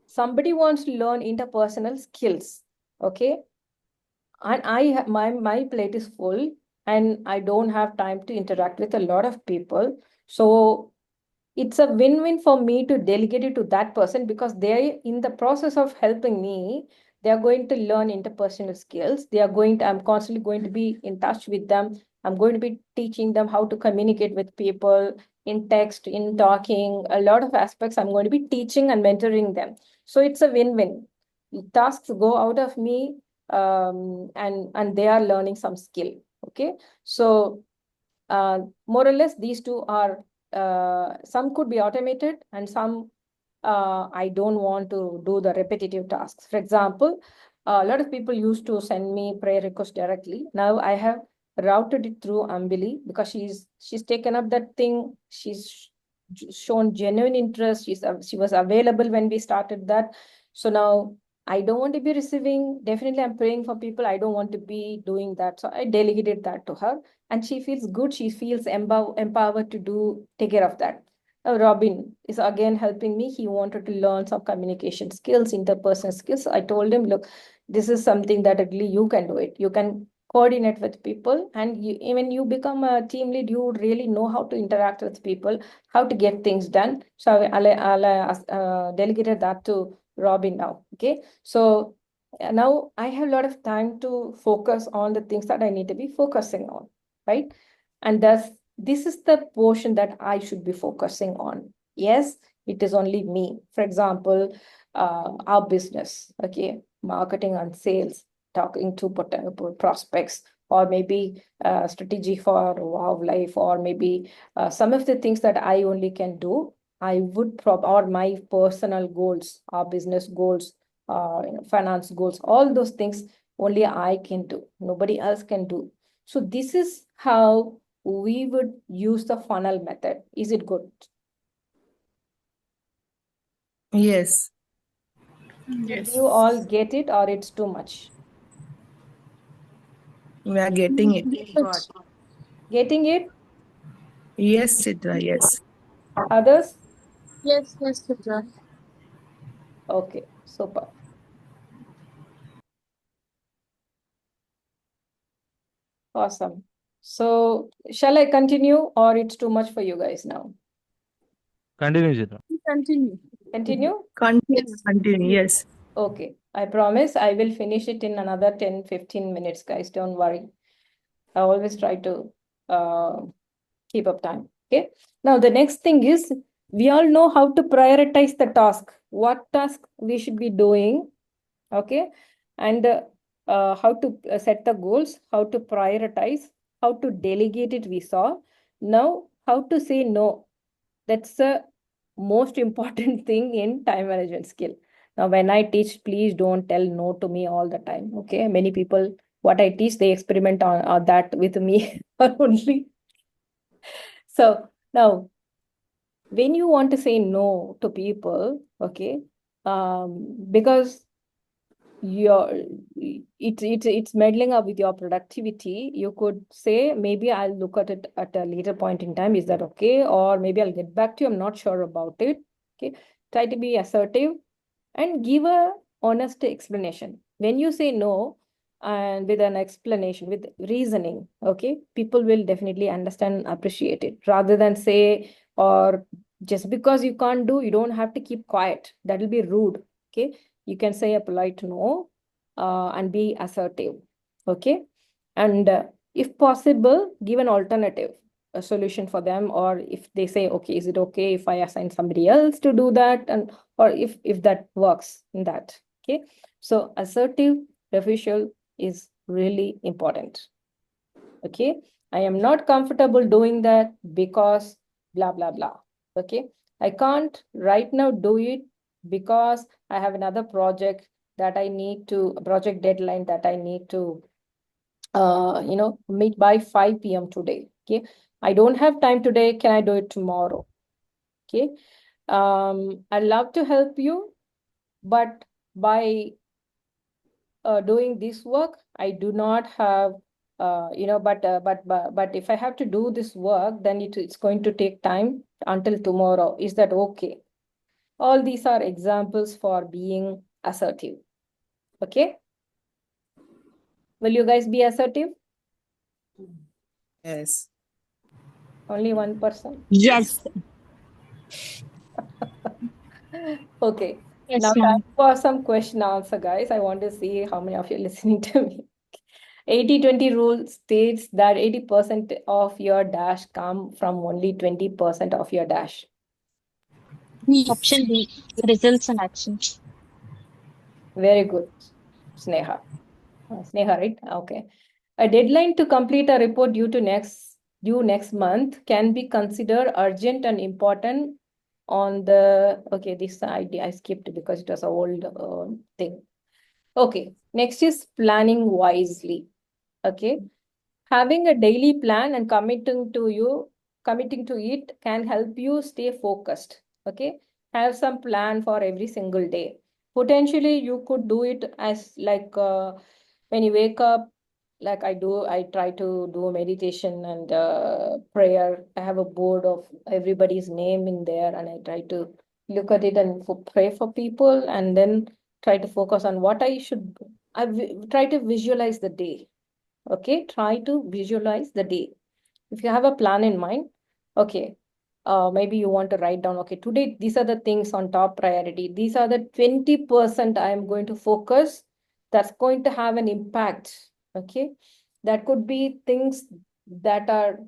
somebody wants to learn interpersonal skills. Okay. And my plate is full, and I don't have time to interact with a lot of people. So it's a win-win for me to delegate it to that person, because they, in the process of helping me, they are going to learn interpersonal skills. I'm constantly going to be in touch with them. I'm going to be teaching them how to communicate with people, in text, in talking, a lot of aspects I'm going to be teaching and mentoring them. So it's a win-win. Tasks go out of me, and they are learning some skill. Okay, so more or less these two are, some could be automated and some I don't want to do the repetitive tasks. For example, a lot of people used to send me prayer requests directly. Now I have routed it through Ambili because she's taken up that thing. She's shown genuine interest. She was available when we started that. So now I don't want to be receiving. Definitely, I'm praying for people. I don't want to be doing that. So I delegated that to her, and she feels good. She feels empowered to take care of that. Robin is again helping me. He wanted to learn some communication skills, interpersonal skills. I told him, look, this is something that really you can do it. You can coordinate with people, and when you become a team lead, you really know how to interact with people, how to get things done. So I'll delegated that to Robin now. Okay, so now I have a lot of time to focus on the things that I need to be focusing on, right? And this is the portion that I should be focusing on. Yes, it is only me. For example, our business, okay, marketing and sales, talking to prospects, or maybe strategy for wildlife, or maybe some of the things that I only can do. I would or my personal goals, our business goals, finance goals, all those things only I can do. Nobody else can do. So this is how we would use the funnel method. Is it good? Yes, Did Yes. you all get it, or it's too much? we are getting it. Got. Getting it? Yes, Chitra, yes. Others? Yes, yes, Chitra. Okay, super. Awesome. So shall I continue, or it's too much for you guys now? Continue, Chitra. Continue. Continue? Continue, continue, yes. Okay, I promise I will finish it in another 10-15 minutes, guys. Don't worry. I always try to keep up time. Okay. Now, the next thing is, we all know how to prioritize the task, what task we should be doing. Okay. And how to set the goals, how to prioritize, how to delegate it, we saw. Now, how to say no. That's the most important thing in time management skill. Now, when I teach, please don't tell no to me all the time. Okay. Many people, what I teach, they experiment on that with me only. So now, when you want to say no to people, okay, because you're it's meddling up with your productivity, you could say, maybe I'll look at it at a later point in time. Is that okay? Or maybe I'll get back to you. I'm not sure about it. Okay, try to be assertive and give a honest explanation. When you say no, and with an explanation, with reasoning, okay, people will definitely understand and appreciate it, rather than say, or just because you can't do, you don't have to keep quiet. That will be rude. Okay, you can say a polite no, and be assertive. Okay, and if possible, give an alternative, a solution for them. Or if they say, okay, is it okay if I assign somebody else to do that? And or if that works in that. Okay, so assertive refusal is really important. Okay, I am not comfortable doing that because blah blah blah. Okay, I can't right now do it because I have another project that I need to, a project deadline that I need to meet by 5 p.m. today. Okay, I don't have time today. Can I do it tomorrow? Okay, I'd love to help you, but by doing this work, I do not have, but if I have to do this work, then it's going to take time until tomorrow. Is that okay? All these are examples for being assertive. Okay. Will you guys be assertive? Yes. Only one person. Yes. Okay. Yes, Now time ma'am. for some question answer, guys. I want to see how many of you are listening to me. 80-20 rule states that 80% of your dash come from only 20% of your dash. Option B, results and actions. Very good, Sneha. Sneha, right? Okay. A deadline to complete a report due next month can be considered urgent and important on the, okay, this I skipped because it was an old thing. Okay, next is planning wisely. Okay. Having a daily plan and committing to it can help you stay focused. Okay. Have some plan for every single day. Potentially, you could do it as like when you wake up, like I try to do meditation and prayer. I have a board of everybody's name in there, and I try to look at it and pray for people, and then try to focus on what I should. Try to visualize the day. Okay, try to visualize the day. If you have a plan in mind, okay, maybe you want to write down, okay, today these are the things on top priority. These are the 20% I am going to focus that's going to have an impact. Okay, that could be things that are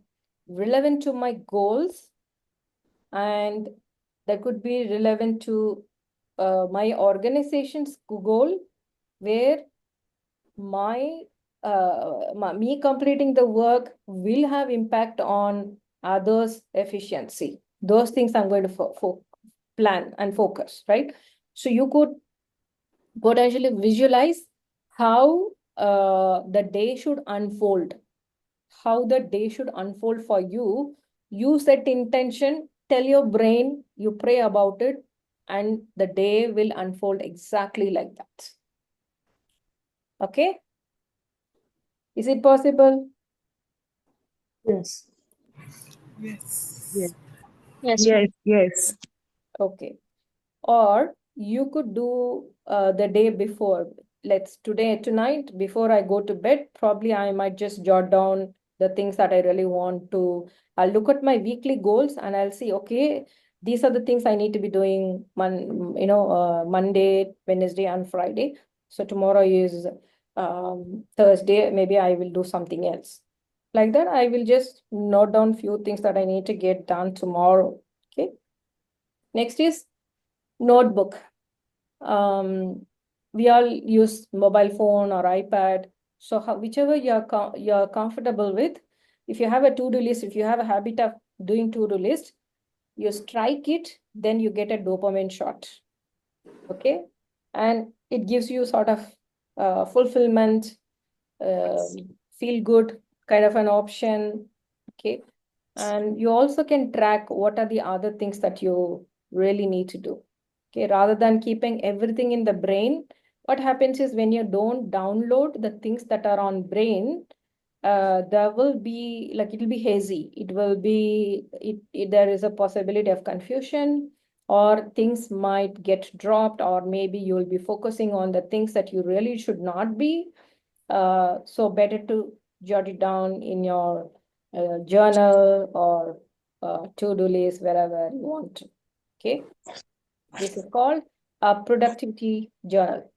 relevant to my goals, and that could be relevant to my organization's goal, where me completing the work will have impact on others' efficiency. Those things I'm going to plan and focus, right? So you could potentially visualize how the day should unfold, for you. You set intention, tell your brain, you pray about it, and the day will unfold exactly like that. Okay? Is it possible? Yes. Yes. Yes. Yes, Yes. Yes. Okay. Or you could do the day before. Tonight, before I go to bed, probably I might just jot down the things that I really want to. I'll look at my weekly goals and I'll see, okay, these are the things I need to be doing Monday, Wednesday, and Friday. So tomorrow is Thursday. Maybe I will do something else. Like that, I will just note down few things that I need to get done tomorrow. Okay. Next is notebook. We all use mobile phone or iPad. So whichever you're comfortable with, if you have a to-do list, if you have a habit of doing to-do list, you strike it, then you get a dopamine shot. Okay, and it gives you sort of fulfillment, feel good kind of an option. Okay, and you also can track what are the other things that you really need to do. Okay, rather than keeping everything in the brain, what happens is when you don't download the things that are on brain, there will be like, it will be hazy. It will be, there is a possibility of confusion, or things might get dropped, or maybe you will be focusing on the things that you really should not be. So better to jot it down in your journal or to-do list, wherever you want to. Okay, this is called a productivity journal.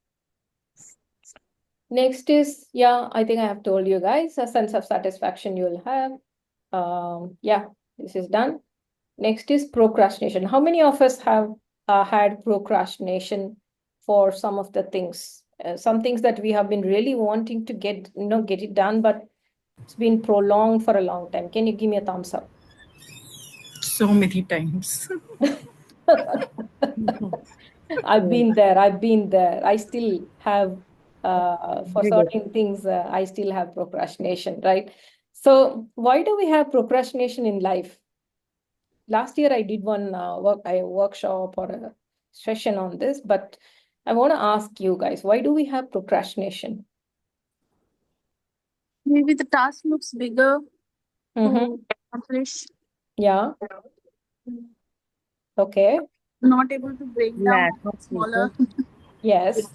Next is, yeah, I think I have told you guys, a sense of satisfaction you'll have. Yeah, this is done. Next is procrastination. How many of us have had procrastination for some of the things? Some things that we have been really wanting to get it done, but it's been prolonged for a long time. Can you give me a thumbs up? So many times. I've been there. I still have, for Very good. certain things, I still have procrastination, right? So why do we have procrastination in life? Last year I did one workshop or a session on this, but I want to ask you guys, why do we have procrastination? maybe the task looks bigger Mm-hmm. to accomplish, Yeah. Okay. not able to break down Lack of smaller. focus. Yes.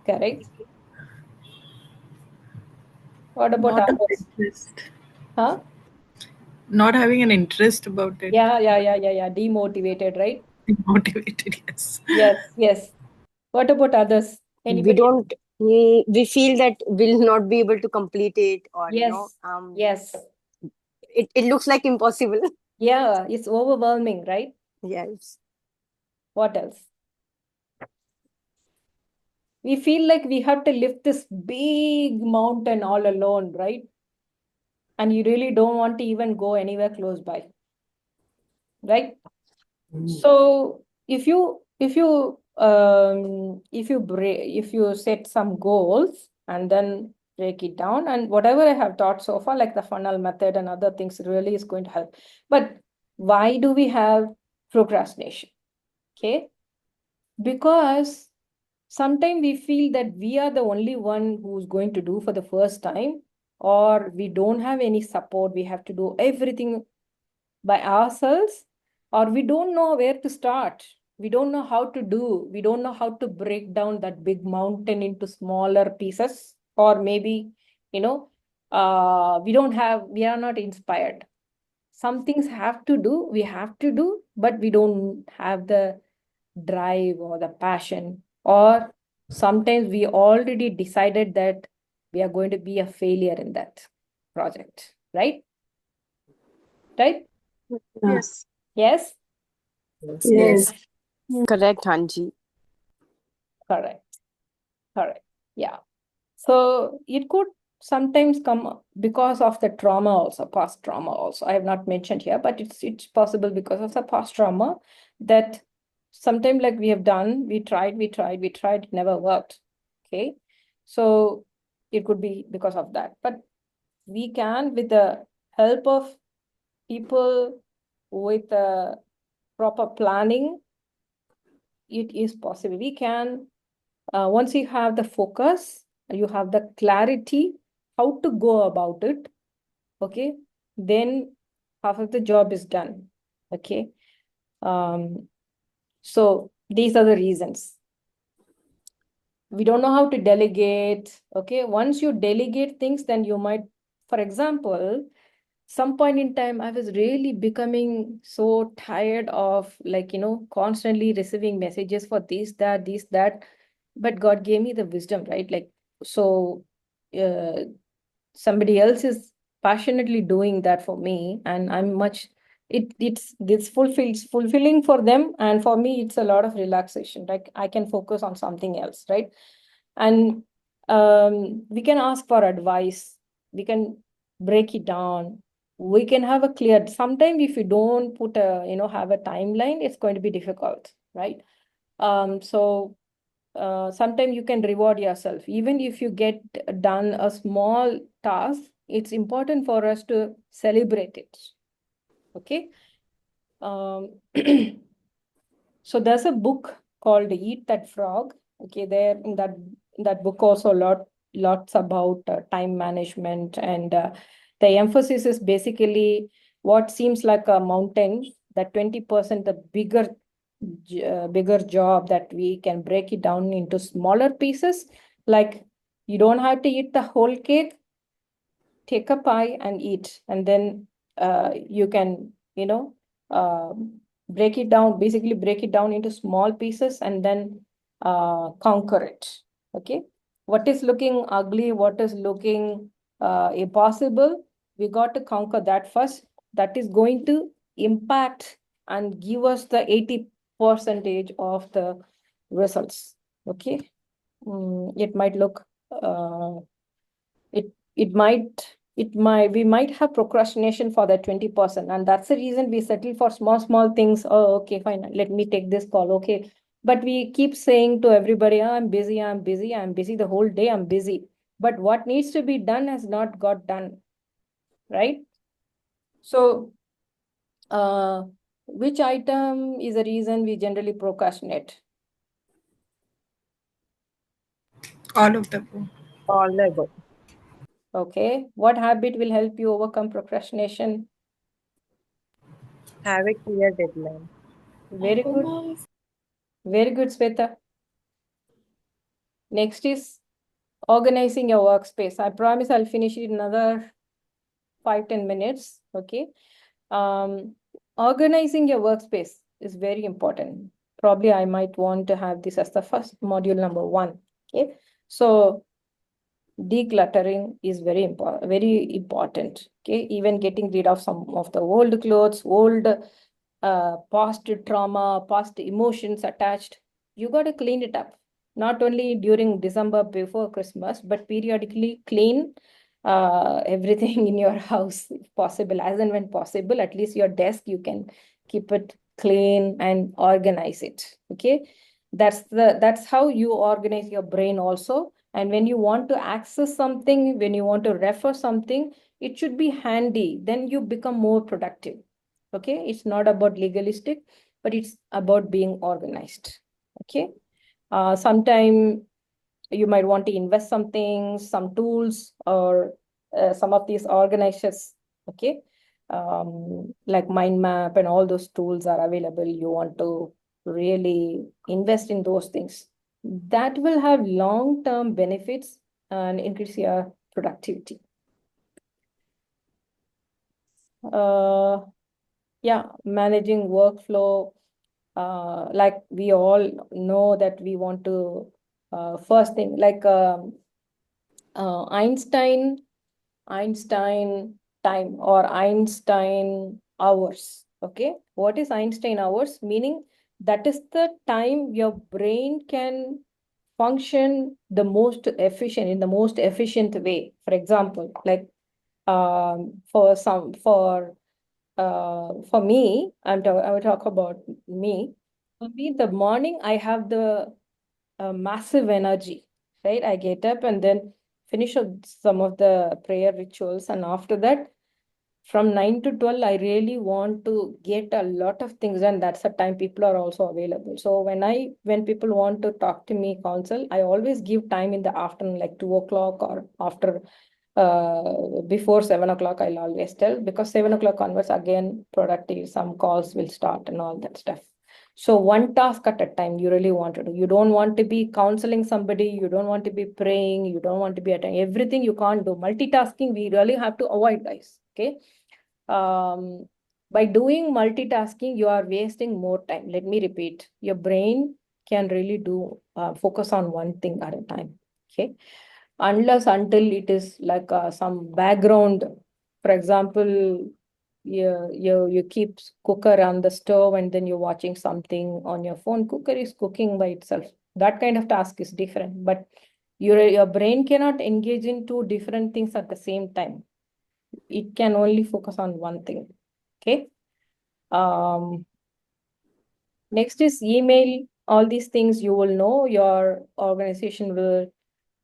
Correct. What about Not having others? interest. Huh? Not having an interest about it. Yeah. Demotivated, right? Motivated, yes. Yes. What about others? We Anybody? don't we feel that we'll not be able to complete it, or Yes. Yes. it looks like impossible. Yeah, it's overwhelming, right? Yes. What else? We feel like we have to lift this big mountain all alone, right? And you really don't want to even go anywhere close by, right? So if you set some goals and then break it down, and whatever I have taught so far, like the funnel method and other things, really is going to help. But why do we have procrastination? Okay, because sometimes we feel that we are the only one who's going to do for the first time, or we don't have any support, we have to do everything by ourselves, or we don't know where to start, we don't know how to do, we don't know how to break down that big mountain into smaller pieces, or maybe we are not inspired. Some things we have to do, but we don't have the drive or the passion, or sometimes we already decided that we are going to be a failure in that project, right? Yes. Yes. Yes. Correct, Hanji. Correct. Yeah. So it could sometimes come because of the trauma also, past trauma also. I have not mentioned here, but it's possible because of the past trauma, that sometimes like we tried, it never worked. Okay. So it could be because of that. But we can, with the help of people with proper planning, it is possible. We can, once you have the focus, you have the clarity how to go about it, okay, then half of the job is done. Okay. So these are the reasons. We don't know how to delegate. Okay. Once you delegate things, then you might, for example, some point in time, I was really becoming so tired of, like, constantly receiving messages for this, that. But God gave me the wisdom, right? Like, so uh, somebody else is passionately doing that for me, and I'm much, it's fulfilling for them. And for me, it's a lot of relaxation. Like, I can focus on something else, right? And we can ask for advice. We can break it down. We can have a clear, sometimes if you don't put have a timeline, it's going to be difficult, right? So sometimes you can reward yourself. Even if you get done a small task, it's important for us to celebrate it. Okay. So there's a book called Eat That Frog. Okay, there in that book also lots about time management, and the emphasis is basically what seems like a mountain, that 20%, the bigger job, that we can break it down into smaller pieces. Like, you don't have to eat the whole cake, take a pie and eat, and then you can uh, basically break it down into small pieces, and then conquer it. Okay, what is looking ugly, what is looking impossible, we got to conquer that first. That is going to impact and give us the 80% of the results. Okay. It might look we might have procrastination for that 20%, and that's the reason we settle for small things. Oh, okay, fine, let me take this call. Okay, but we keep saying to everybody, "Oh, I'm busy the whole day, I'm busy," but what needs to be done has not got done, right? So which item is the reason we generally procrastinate? All of the above. All the above. Okay, what habit will help you overcome procrastination? Have a clear deadline. Very good. Very good, Sweta. Next is organizing your workspace. I promise I'll finish it in another 5-10 minutes. Okay. Organizing your workspace is very important. Probably I might want to have this as the first module number 1. Okay. So decluttering is very important. Okay, even getting rid of some of the old clothes, old past trauma, past emotions attached. You got to clean it up. Not only during December before Christmas, but periodically clean everything in your house if possible, as and when possible. At least your desk, you can keep it clean and organize it. Okay, that's how you organize your brain also. And when you want to access something, when you want to refer something, it should be handy. Then you become more productive. Okay, it's not about legalistic, but it's about being organized. Okay, sometime you might want to invest something, some tools, or some of these organizers. Okay, like mind map and all those tools are available. You want to really invest in those things that will have long-term benefits and increase your productivity. Yeah, managing workflow. Like we all know that we want to first thing like Einstein time or Einstein hours. Okay, what is Einstein hours? Meaning that is the time your brain can function the most efficient in the most efficient way. For example, like for me, I will talk about me. For me, the morning I have the massive energy, right? I get up and then finish up some of the prayer rituals, and after that, from 9 to 12, I really want to get a lot of things done. That's the time people are also available. So when people want to talk to me, counsel, I always give time in the afternoon, like 2 o'clock or after before 7 o'clock. I'll always tell, because 7 o'clock onwards, again, productive, some calls will start and all that stuff. So one task at a time you really want to do. You don't want to be counseling somebody, you don't want to be praying, you don't want to be attending everything. You can't do multitasking. We really have to avoid, guys. Okay. By doing multitasking, you are wasting more time. Let me repeat. Your brain can really do focus on one thing at a time. Okay. Unless until it is like some background. For example, you keep cooker on the stove and then you're watching something on your phone. Cooker is cooking by itself. That kind of task is different. But your brain cannot engage in two different things at the same time. It can only focus on one thing. Okay. Next is email. All these things you will know. Your organization will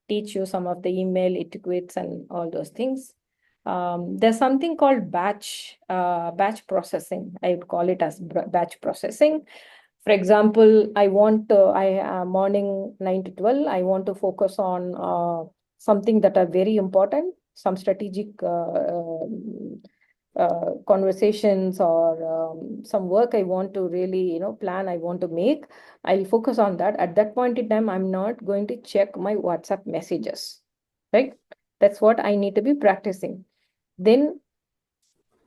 teach you some of the email etiquettes and all those things. There's something called batch processing. I would call it as batch processing. For example, morning 9 to 12, I want to focus on something that are very important, some strategic conversations or some work I want to really, plan, I want to make. I'll focus on that. At that point in time, I'm not going to check my WhatsApp messages, right? That's what I need to be practicing. Then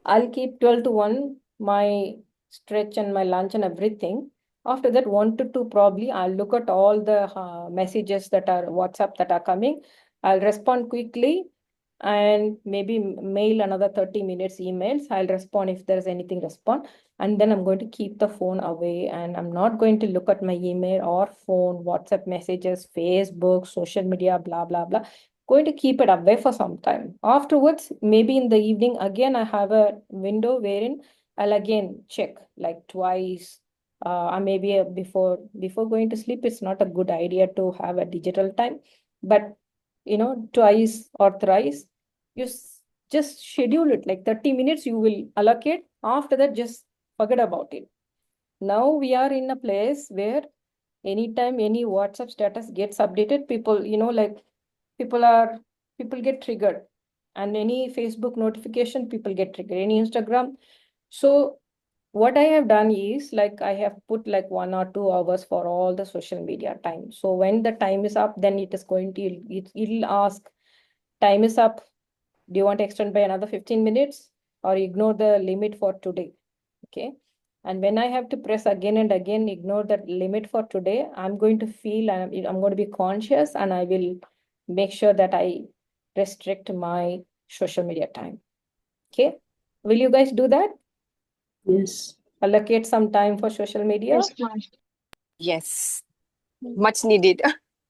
I'll keep 12 to 1, my stretch and my lunch and everything. After that, 1 to 2, probably I'll look at all the messages that are WhatsApp that are coming. I'll respond quickly and maybe mail another 30 minutes emails. I'll respond if there's anything respond. And then I'm going to keep the phone away and I'm not going to look at my email or phone, WhatsApp messages, Facebook, social media, blah, blah, blah. Going to keep it away for some time. Afterwards, maybe in the evening, again, I have a window wherein I'll again check like twice. Maybe before going to sleep, it's not a good idea to have a digital time, but twice or thrice, you just schedule it like 30 minutes you will allocate. After that, just forget about it. Now we are in a place where anytime any WhatsApp status gets updated, people, people get triggered, and any Facebook notification, people get triggered, any Instagram. So what I have done is like I have put like 1 or 2 hours for all the social media time. So when the time is up, then it is going to, it'll ask, time is up. Do you want to extend by another 15 minutes or ignore the limit for today? Okay. And when I have to press again and again, ignore that limit for today, I'm going to feel and I'm going to be conscious, and I will make sure that I restrict my social media time. Okay. Will you guys do that? Yes. Allocate some time for social media? Yes, ma'am. Yes. Much needed.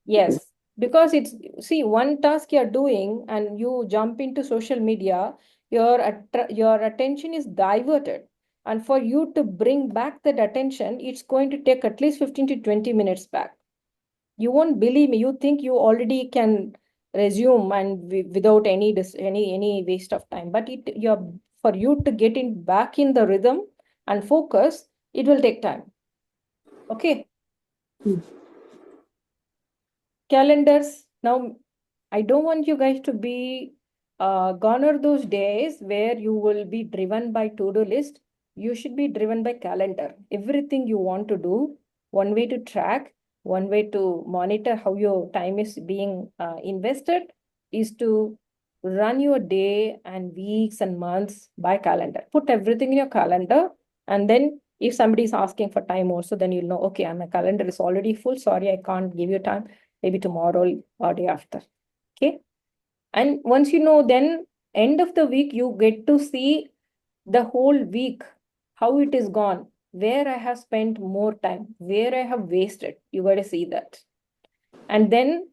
Yes, because it's, see, one task you're doing and you jump into social media, your attention is diverted. And for you to bring back that attention, it's going to take at least 15 to 20 minutes back. You won't believe me. You think you already can resume and without any waste of time. But for you to get in back in the rhythm and focus, it will take time. Okay. Calendars. Now, I don't want you guys to be gone are those days where you will be driven by to-do list. You should be driven by calendar. Everything you want to do, one way to track, one way to monitor how your time is being invested is to run your day and weeks and months by calendar. Put everything in your calendar, and then if somebody is asking for time also, then you'll know, okay, my calendar is already full. Sorry, I can't give you time. Maybe tomorrow or day after. Okay. And once you know, then end of the week, you get to see the whole week, how it is gone, where I have spent more time, where I have wasted. You got to see that. And then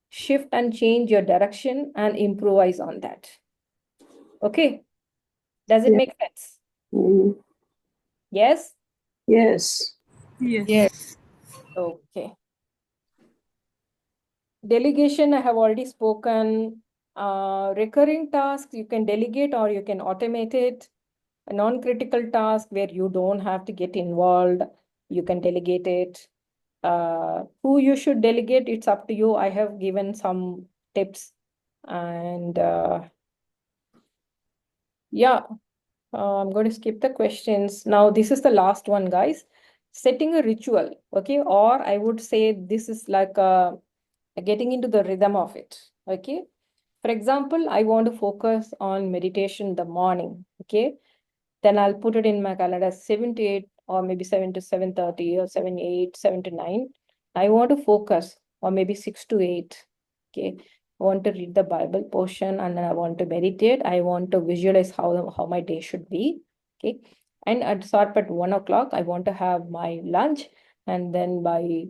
shift and change your direction and improvise on that. Okay. Does it Yeah. make sense? Mm. Yes? Yes. Yes. Okay. Delegation, I have already spoken. Recurring tasks, you can delegate or you can automate it. A non-critical task where you don't have to get involved, you can delegate it. Who you should delegate, it's up to you. I have given some tips. And yeah, I'm going to skip the questions. Now, this is the last one, guys. Setting a ritual, okay? Or I would say this is like getting into the rhythm of it, okay? For example, I want to focus on meditation in the morning, okay? Then I'll put it in my calendar 7 to 8, or maybe 7 to 7:30, or 7, 8, 7 to 9. I want to focus, or maybe 6 to 8. Okay. I want to read the Bible portion, and then I want to meditate. I want to visualize how my day should be. Okay. And at sharp at 1 o'clock, I want to have my lunch. And then by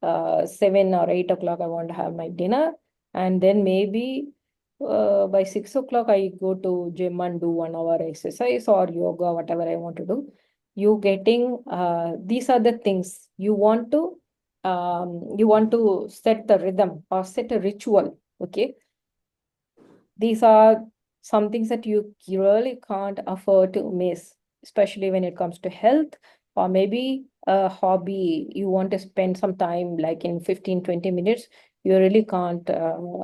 7 or 8 o'clock, I want to have my dinner. And then maybe by 6 o'clock, I go to gym and do 1 hour exercise or yoga, whatever I want to do. You getting these are the things you want to set the rhythm or set a ritual. Okay. These are some things that you really can't afford to miss, especially when it comes to health, or maybe a hobby you want to spend some time like in 15, 20 minutes. You really can't.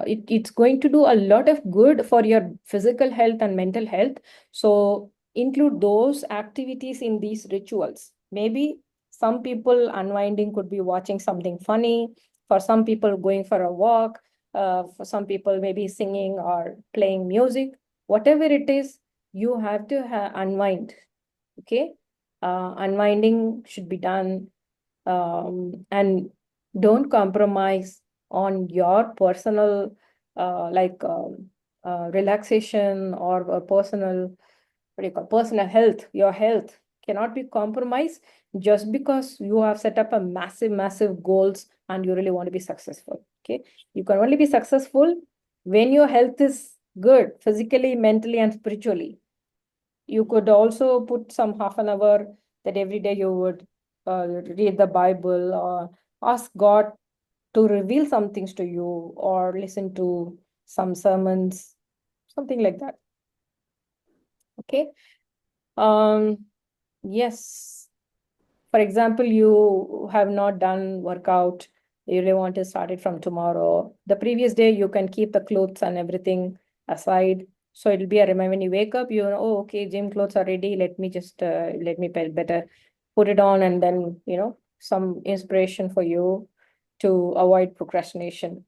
It's going to do a lot of good for your physical health and mental health. So include those activities in these rituals. Maybe some people unwinding could be watching something funny. For some people, going for a walk. For some people, maybe singing or playing music. Whatever it is, you have to unwind. Okay. Unwinding should be done. And don't compromise on your personal relaxation or personal, what do you call, personal health. Your health cannot be compromised just because you have set up a massive goals and you really want to be successful. Okay. You can only be successful when your health is good, physically, mentally, and spiritually. You could also put some half an hour that every day you would read the Bible or ask God to reveal some things to you, or listen to some sermons, something like that. Okay. Yes. For example, you have not done workout. You really want to start it from tomorrow. The previous day, you can keep the clothes and everything aside. So it'll be a reminder when you wake up, you know, oh, okay, gym clothes are ready. Let me better put it on, and then, some inspiration for you to avoid procrastination.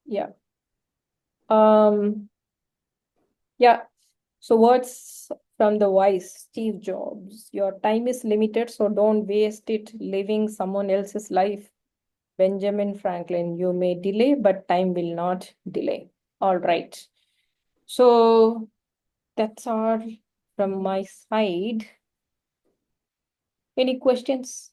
Yeah. Yeah. So what's From the wise Steve Jobs. Your time is limited, so don't waste it living someone else's life. Benjamin Franklin. You may delay, but time will not delay. All right. So that's all from my side. Any questions?